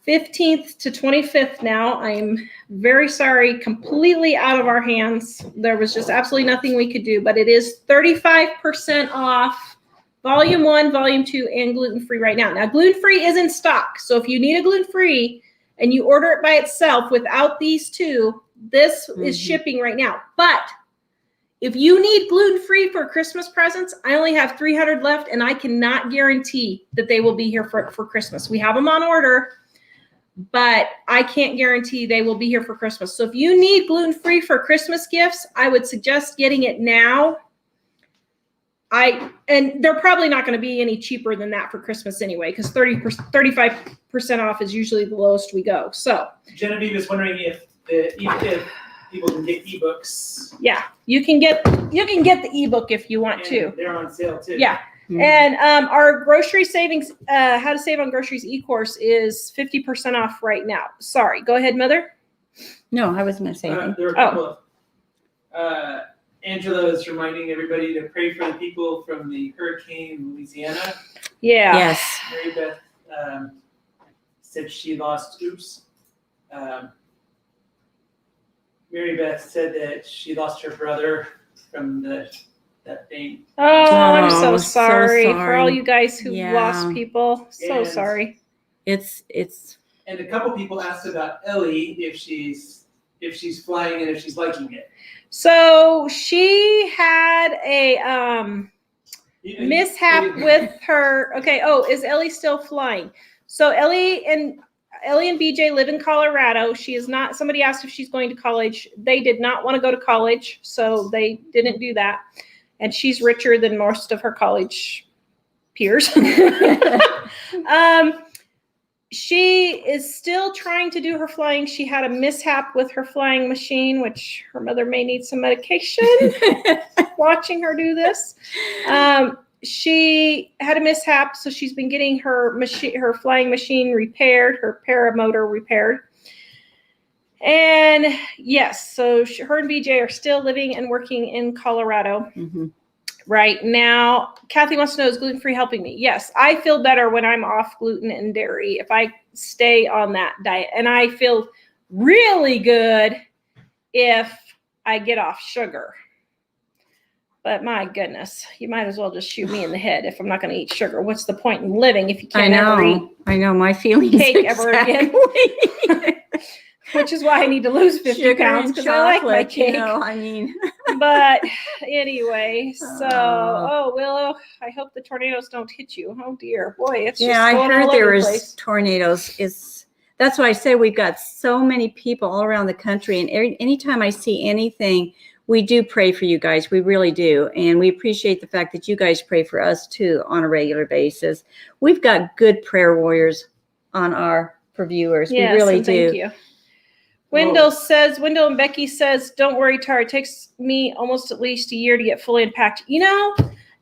15th to 25th now. I'm very sorry, completely out of our hands. There was just absolutely nothing we could do, but it is 35% off Volume 1, Volume 2, and gluten-free right now. Now, gluten-free is in stock. So if you need a gluten-free and you order it by itself without these two, this is shipping right now. But if you need gluten-free for Christmas presents, I only have 300 left, and I cannot guarantee that they will be here for Christmas. We have them on order, but I can't guarantee they will be here for Christmas. So if you need gluten-free for Christmas gifts, I would suggest getting it now. And they're probably not going to be any cheaper than that for Christmas anyway, because 35% off is usually the lowest we go. So Genevieve is wondering if people can get ebooks. Yeah, you can get the ebook if you want to. They're on sale too. Yeah. And our grocery savings, how to save on groceries e-course is 50% off right now. Sorry, go ahead, Mother. No, I wasn't going to say anything. There are a couple of, Angela is reminding everybody to pray for the people from the hurricane in Louisiana. Yeah. Yes. Mary Beth said she lost, Mary Beth said that she lost her brother from that thing. Oh, I'm so Oh, so sorry for all sorry. you guys who Yeah. lost people. So And- sorry. It's And a couple people asked about Ellie, if she's flying and if she's liking it. So she had a mishap with her. Okay. Oh, is Ellie still flying? So Ellie and BJ live in Colorado. She is not. Somebody asked if she's going to college. They did not want to go to college, so they didn't do that. And she's richer than most of her college peers. She is still trying to do her flying. She had a mishap with her flying machine, which her mother may need some medication watching her do this. She had a mishap, so she's been getting her flying machine repaired, her paramotor repaired. And yes, so her and BJ are still living and working in Colorado. Right now. Kathy wants to know, is gluten-free helping me? Yes, I feel better when I'm off gluten and dairy if I stay on that diet. And I feel really good if I get off sugar. But my goodness, you might as well just shoot me in the head if I'm not going to eat sugar. What's the point in living if you can't ever eat I know my feelings cake ever again? Which is why I need to lose 50 Sugar pounds, and because I like my chocolate, cake. you know, I mean. But anyway, so, Oh. Willow, I hope the tornadoes don't hit you. Oh dear, boy, it's just Yeah, I going heard all there over the was place. tornadoes. That's why I say we've got so many people all around the country, and anytime I see anything, we do pray for you guys. We really do, and we appreciate the fact that you guys pray for us too on a regular basis. We've got good prayer warriors on our viewers. Yes, we really and do. thank you. Wendell and Becky says, don't worry, Tara. It takes me almost at least a year to get fully unpacked. You know,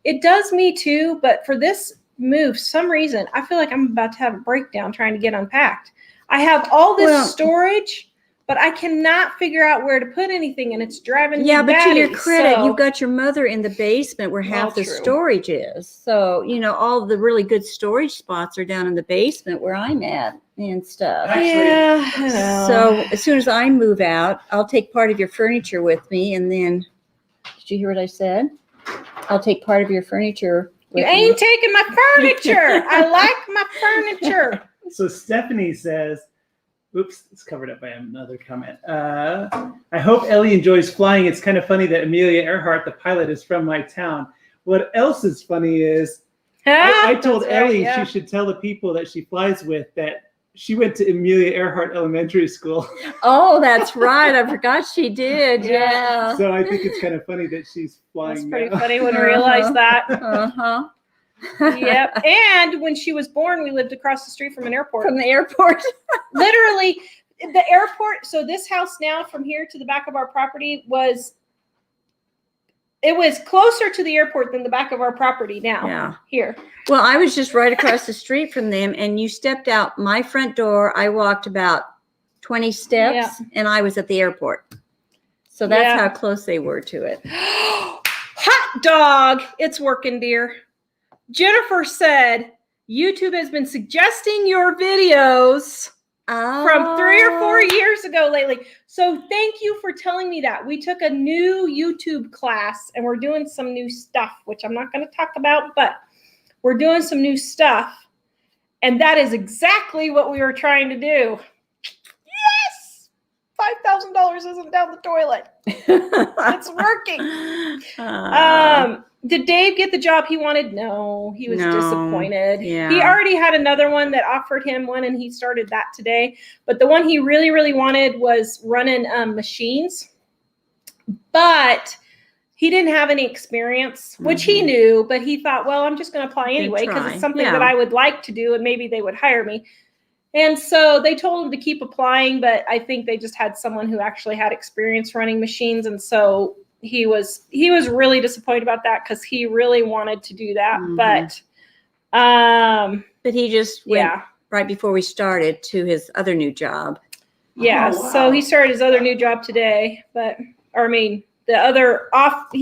it does me too. But for this move, some reason, I feel like I'm about to have a breakdown trying to get unpacked. I have all this storage, but I cannot figure out where to put anything, and it's driving me batty. Yeah, but to your credit, you've got your mother in the basement where half the storage is. So, you know, all the really good storage spots are down in the basement where I'm at and stuff. Yeah, I know. So as soon as I move out, I'll take part of your furniture with me, and then, did you hear what I said? I'll take part of your furniture with me. You ain't taking my furniture. I like my furniture. So Stephanie says, oops, it's covered up by another comment. I hope Ellie enjoys flying. It's kind of funny that Amelia Earhart, the pilot, is from my town. What else is funny is I told Ellie she should tell the people that she flies with that she went to Amelia Earhart Elementary School. Oh, that's right. I forgot she did. Yeah. So I think it's kind of funny that she's flying. That's pretty funny when we realized that. Uh-huh. Yep. And when she was born, we lived across the street from an airport. From the airport. Literally, the airport. So this house now from here to the back of our property was closer to the airport than the back of our property now. Yeah. Here. Well, I was just right across the street from them, and you stepped out my front door. I walked about 20 steps, and I was at the airport. So that's how close they were to it. Hot dog. It's working, dear. Jennifer said, YouTube has been suggesting your videos from 3 or 4 years ago lately. So thank you for telling me that. We took a new YouTube class, and we're doing some new stuff, which I'm not going to talk about, but we're doing some new stuff. And that is exactly what we were trying to do. Yes! $5,000 isn't down the toilet. It's working. Did Dave get the job he wanted? No, he was disappointed. Yeah. He already had another one that offered him one, and he started that today. But the one he really, really wanted was running machines. But he didn't have any experience, which he knew. But he thought, well, I'm just going to apply anyway because it's something that I would like to do, and maybe they would hire me. And so they told him to keep applying, but I think they just had someone who actually had experience running machines, and so he was really disappointed about that because he really wanted to do that. But he just went right before we started to his other new job. Yeah. Oh, wow. So he started his other new job today, he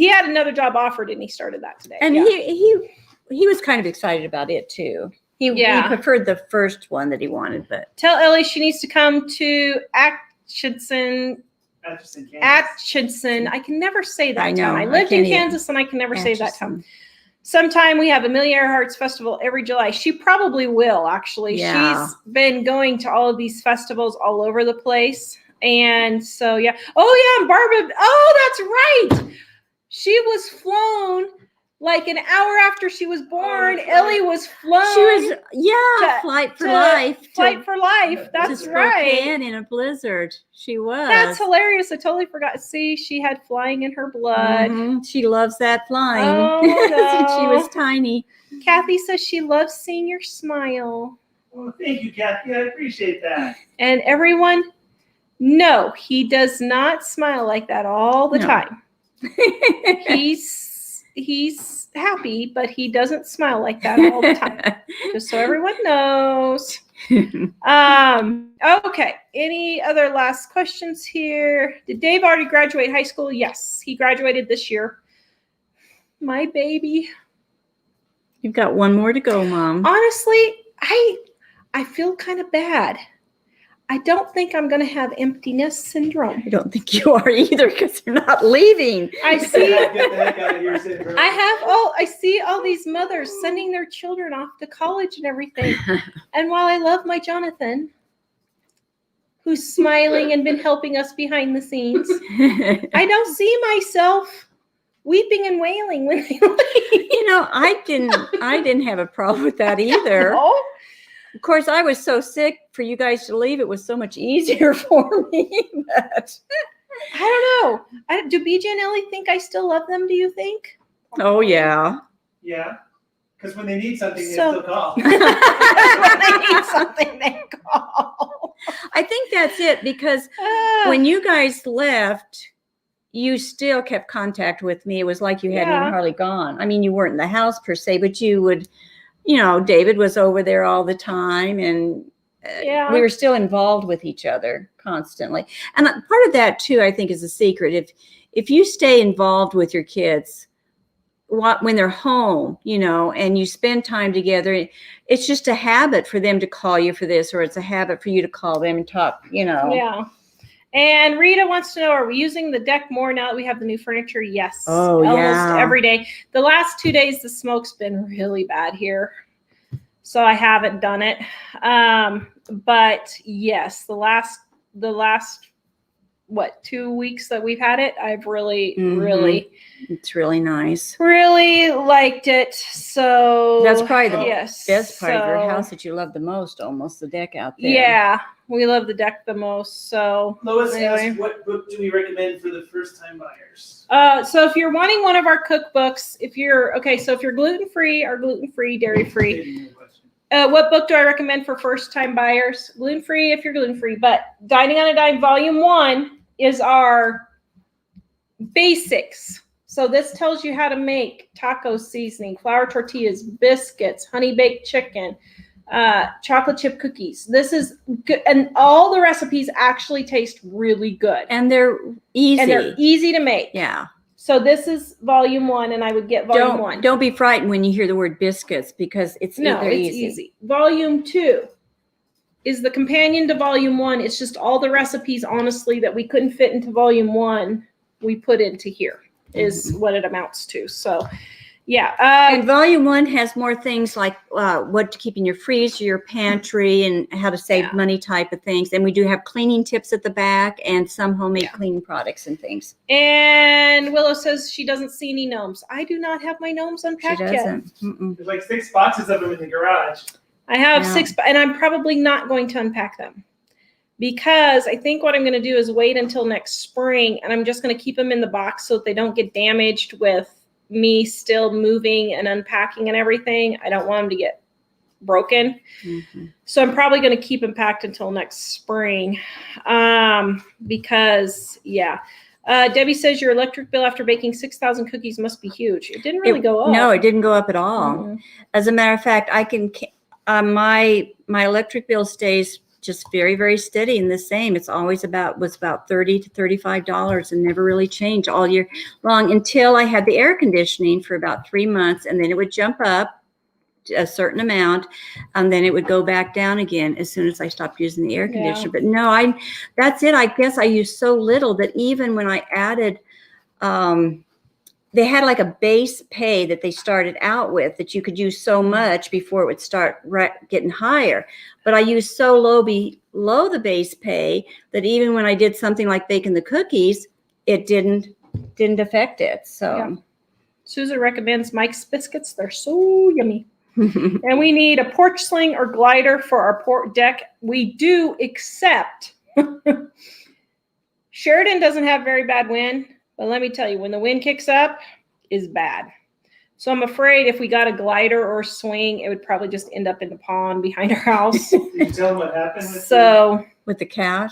had another job offered and he started that today. And he was kind of excited about it too. He preferred the first one that he wanted, but tell Ellie she needs to come to Atchison. I can never say that town. I lived in Kansas and I can never say that town. Sometime we have Amelia Earhart's festival every July. She probably will, actually. Yeah. She's been going to all of these festivals all over the place. And so, yeah. Oh, yeah, and Barbara. Oh, that's right. She was flown like an hour after she was born. Ellie was flown. She was, Flight for Life. Flight for Life. That's right. Spokane in a blizzard. She was. That's hilarious. I totally forgot. See, she had flying in her blood. Mm-hmm. She loves that flying. Oh, no. Since she was tiny. Kathy says she loves seeing your smile. Well, thank you, Kathy. I appreciate that. And everyone, no, he does not smile like that all the time. He's happy, but he doesn't smile like that all the time. Just so everyone knows. Okay. Any other last questions here? Did Dave already graduate high school? Yes, he graduated this year. My baby. You've got one more to go, Mom. Honestly, I feel kind of bad. I don't think I'm going to have emptiness syndrome. I don't think you are either because you're not leaving. I see. Get the heck out of here syndrome. I see all these mothers sending their children off to college and everything. And while I love my Jonathan, who's smiling and been helping us behind the scenes, I don't see myself weeping and wailing when they leave. I didn't have a problem with that either. No? Of course, I was so sick for you guys to leave. It was so much easier for me. But I don't know. Do BJ and Ellie think I still love them, do you think? Oh, yeah. Yeah. Because when they need something, they still call. When they need something, they call. I think that's it, because when you guys left, you still kept contact with me. It was like you hadn't even hardly gone. I mean, you weren't in the house per se, but you would, David was over there all the time, and we were still involved with each other constantly. And part of that too, I think, is a secret. If you stay involved with your kids when they're home, and you spend time together, it's just a habit for them to call you for this, or it's a habit for you to call them and talk, Yeah. And Rita wants to know, are we using the deck more now that we have the new furniture? Yes. Oh, almost every day. The last 2 days, the smoke's been really bad here, so I haven't done it. But yes, the last 2 weeks that we've had it, I've really it's really nice. Really liked it. So that's probably the best part of your so house that you love the most, almost, the deck out there. Yeah, we love the deck the most. So Lois asked, what book do we recommend for the first-time buyers? So if you're wanting one of our cookbooks, if you're gluten-free or gluten-free, dairy-free, what book do I recommend for first-time buyers? Gluten-free if you're gluten-free, but Dining on a Dime Volume 1 is our basics. So this tells you how to make taco seasoning, flour tortillas, biscuits, honey baked chicken, chocolate chip cookies. This is good, and all the recipes actually taste really good. And they're easy. And they're easy to make. Yeah. So this is Volume 1, and I would get Volume 1. Don't be frightened when you hear the word biscuits, because it's easy. Volume 2 is the companion to Volume 1. It's just all the recipes, honestly, that we couldn't fit into Volume 1, we put into here, is what it amounts to. So, yeah. And Volume 1 has more things like what to keep in your freezer, your pantry, and how to save money type of things. And we do have cleaning tips at the back and some homemade cleaning products and things. And Willow says she doesn't see any gnomes. I do not have my gnomes unpacked yet. She doesn't. There's like 6 boxes of them in the garage. I have 6, and I'm probably not going to unpack them, because I think what I'm going to do is wait until next spring, and I'm just going to keep them in the box so that they don't get damaged with me still moving and unpacking and everything. I don't want them to get broken. So I'm probably going to keep them packed until next spring, because Debbie says your electric bill after baking 6,000 cookies must be huge. It didn't really go up. No, it didn't go up at all. As a matter of fact, I can my electric bill stays just very, very steady and the same. It's always was about $30 to $35 and never really changed all year long, until I had the air conditioning for about 3 months, and then it would jump up a certain amount, and then it would go back down again as soon as I stopped using the air conditioner. But no, that's it. I guess I used so little that even when I added, they had like a base pay that they started out with, that you could use so much before it would start getting higher. But I used so low below the base pay that even when I did something like baking the cookies, it didn't affect it. So Susan recommends Mike's biscuits. They're so yummy. And we need a porch sling or glider for our deck. We do, except Sheridan doesn't have very bad wind. But let me tell you, when the wind kicks up, is bad. So I'm afraid if we got a glider or swing, it would probably just end up in the pond behind our house. Can you tell them what happened with the cat?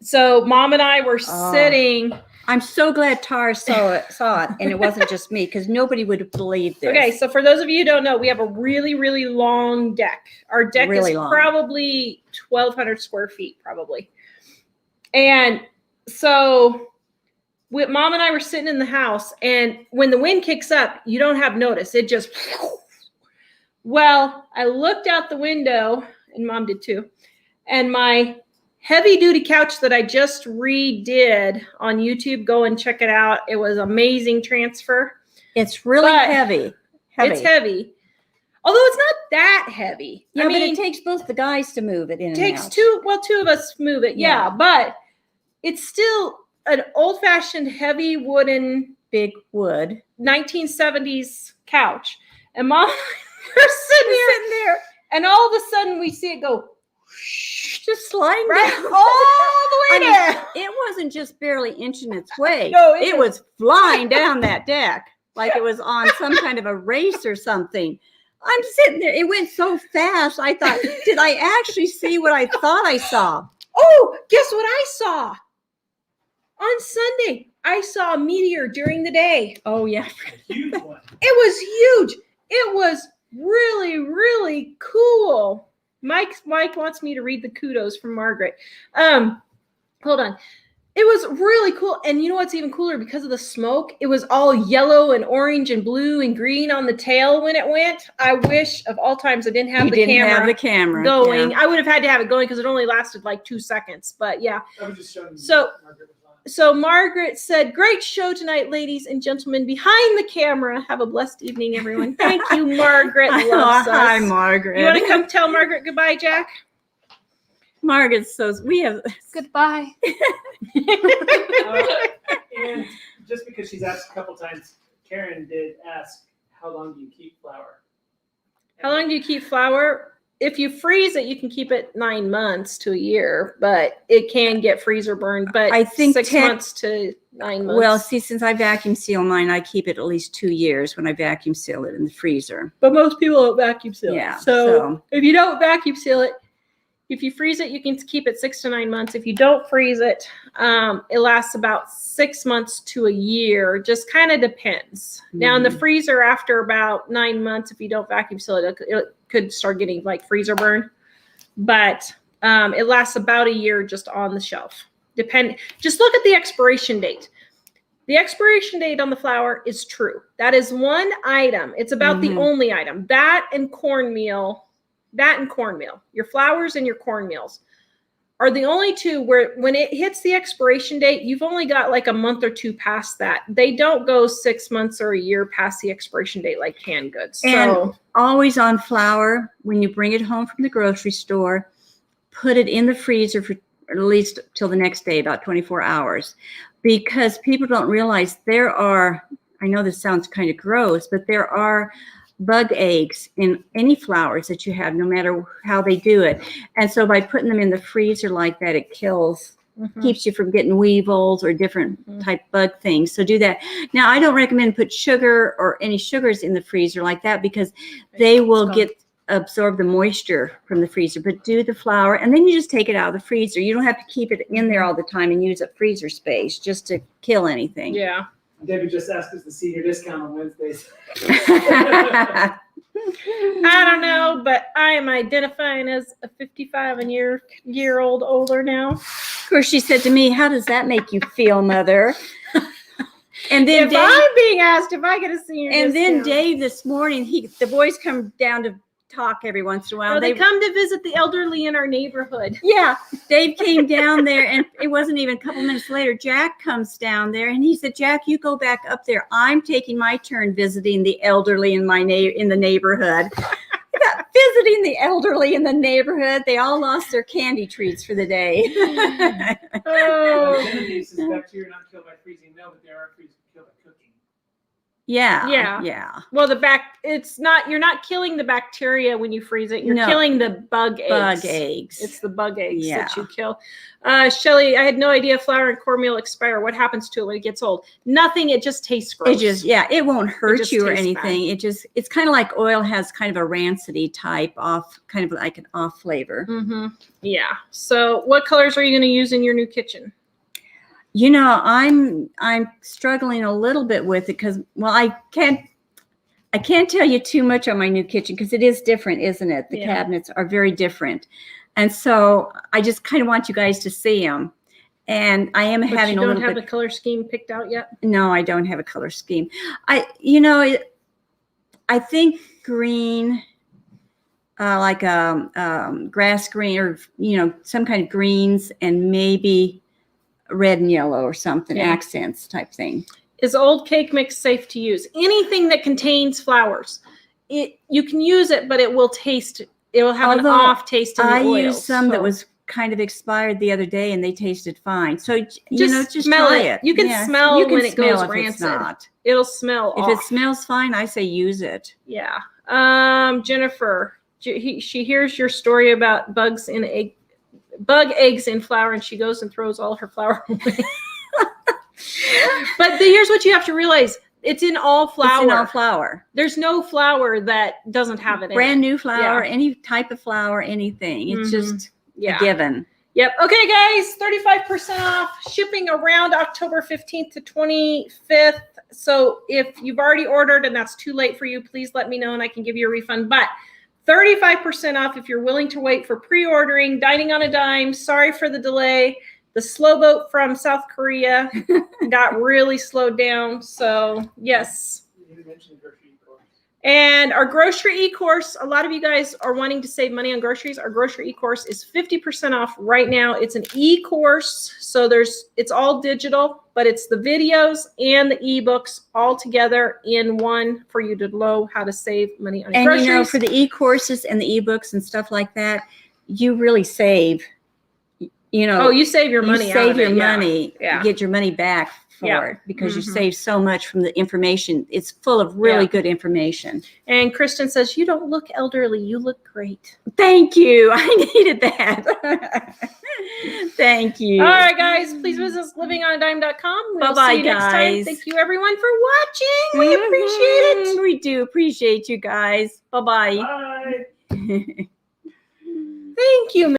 So Mom and I were sitting. I'm so glad Tara saw it, and it wasn't just me, because nobody would have believed this. Okay, so for those of you who don't know, we have a really, really long deck. Our deck is probably 1,200 square feet, probably. And so Mom and I were sitting in the house, and when the wind kicks up, you don't have notice. It just, well, I looked out the window, and Mom did too, and my heavy-duty couch that I just redid on YouTube, go and check it out. It was amazing transfer. It's really heavy. It's heavy. Although it's not that heavy. Yeah, but it takes both the guys to move it in and out. It takes two of us move it, but it's still an old-fashioned heavy wooden, big wood 1970s couch. And Mom, we're sitting there, and all of a sudden we see it go, just sliding down all the way down. It wasn't just barely inching its way. No, it was flying down that deck like it was on some kind of a race or something. I'm sitting there. It went so fast. I thought, did I actually see what I thought I saw? Oh, guess what I saw? On Sunday, I saw a meteor during the day. Oh, yeah. A huge one. It was huge. It was really, really cool. Mike wants me to read the kudos from Margaret. Hold on. It was really cool. And you know what's even cooler? Because of the smoke, it was all yellow and orange and blue and green on the tail when it went. I wish of all times I didn't have You the didn't camera have the camera going. yeah. I would have had to have it going because it only lasted like 2 seconds. But yeah. I was just showing you. So- Margaret was on. So Margaret said, "Great show tonight, ladies and gentlemen behind the camera. Have a blessed evening, everyone." Thank you, Margaret. Loves us. Hi, Margaret. You want to come tell Margaret goodbye, Jack? Margaret says we have. Goodbye. And just because she's asked a couple times, Karen did ask, how long do you keep flour? How long do you keep flour? If you freeze it, you can keep it 9 months to a year, but it can get freezer burned. But I think 6 months to 9 months. Well, see, since I vacuum seal mine, I keep it at least 2 years when I vacuum seal it in the freezer. but most people don't vacuum seal Yeah, it. So so- if you don't vacuum seal it, if you freeze it, you can keep it 6 to 9 months. If you don't freeze it, it lasts about 6 months to a year. Just kind of depends. Now in the freezer, after about 9 months, if you don't vacuum seal it, it could start getting like freezer burn. But it lasts about a year just on the shelf. Just look at the expiration date. The expiration date on the flour is true. That is one item. It's about the only item. That and cornmeal. Your flours and your cornmeals are the only two where when it hits the expiration date, you've only got like a month or two past that. They don't go 6 months or a year past the expiration date like canned goods. So And always on flour, when you bring it home from the grocery store, put it in the freezer for at least till the next day, about 24 hours. Because people don't realize there are, I know this sounds kind of gross, but there are bug eggs in any flours that you have, no matter how they do it. And so by putting them in the freezer like that, it kills, keeps you from getting weevils or different type bug things. So do that. Now, I don't recommend put sugar or any sugars in the freezer like that because they will absorb the moisture from the freezer. But do the flour, and then you just take it out of the freezer. You don't have to keep it in there all the time and use up freezer space just to kill anything. yeah. David just asked us the senior discount on Wednesdays. I don't know, but I am identifying as a 55-year-old older now. Of course, she said to me, "How does that make you feel, Mother?" And then If I'm being asked if I get a senior and then discount. Dave this morning, the boys come down to talk every once in a while. They come to visit the elderly in our neighborhood. Yeah, Dave came down there, and it wasn't even a couple minutes later. Jack comes down there, and he said, "Jack, you go back up there. I'm taking my turn visiting the elderly in in the neighborhood." Visiting the elderly in the neighborhood. They all lost their candy treats for the day. Oh, Genevieve says bacteria are not killed by freezing. No, but they are killed by cooking. Yeah. well, you're not killing the bacteria when you freeze it. You're No. killing the bug eggs. Bug eggs. It's the bug eggs Yeah. that you kill. Shelly, I had no idea flour and cornmeal expire. What happens to it when it gets old? Nothing. It just tastes gross. It won't hurt just you or tastes anything. It's kind of like oil has kind of a rancidy type off, kind of like an off flavor. Mm-hmm. Yeah. So what colors are you going to use in your new kitchen? You know, I'm struggling a little bit with it because, well, I can't tell you too much on my new kitchen because it is different, isn't it? The cabinets are very different. And so I just kind of want you guys to see them. And I am having a little bit. You don't have the color scheme picked out yet? No, I don't have a color scheme. I think green, like grass green or, some kind of greens and maybe red and yellow or something, accents type thing. Is old cake mix safe to use? Anything that contains flours, you can use it, but it will have an off taste in the oils. I used some that was kind of expired the other day and they tasted fine. So, just smell try it. it. You can smell when it goes if rancid. it's not. It'll smell If off. it smells fine, I say use it. Yeah. Jennifer, she hears your story about bug eggs in flour, and she goes and throws all her flour away. But here's what you have to realize. It's in all flour. It's in all flour. There's no flour that doesn't have it in Brand it. new flour, any type of flour, anything. It's just a given. Yep. Okay, guys, 35% off shipping around October 15th to 25th. So if you've already ordered and that's too late for you, please let me know and I can give you a refund. But 35% off if you're willing to wait for pre-ordering. Dining on a Dime. Sorry for the delay. The slow boat from South Korea got really slowed down. So yes. You mentioned grocery e-course. And our grocery e-course, a lot of you guys are wanting to save money on groceries. Our grocery e-course is 50% off right now. It's an e-course, so it's all digital, but it's the videos and the ebooks all together in one for you to know how to save money on groceries. And you know, for the e-courses and the ebooks and stuff like that, you really save. You know, oh, you save your money. You save your yeah. money. Yeah. You get your money back for Yeah. it because you Mhm. save so much from the information. It's full of really Yeah. good information. And Kristen says, you don't look elderly. You look great. Thank you. I needed that. Thank you. All right, guys, please visit us livingonadime.com. We'll Bye-bye, see you next time. guys. Thank you, everyone, for watching. We appreciate it. We do appreciate you guys. Bye-bye. Bye. Thank you.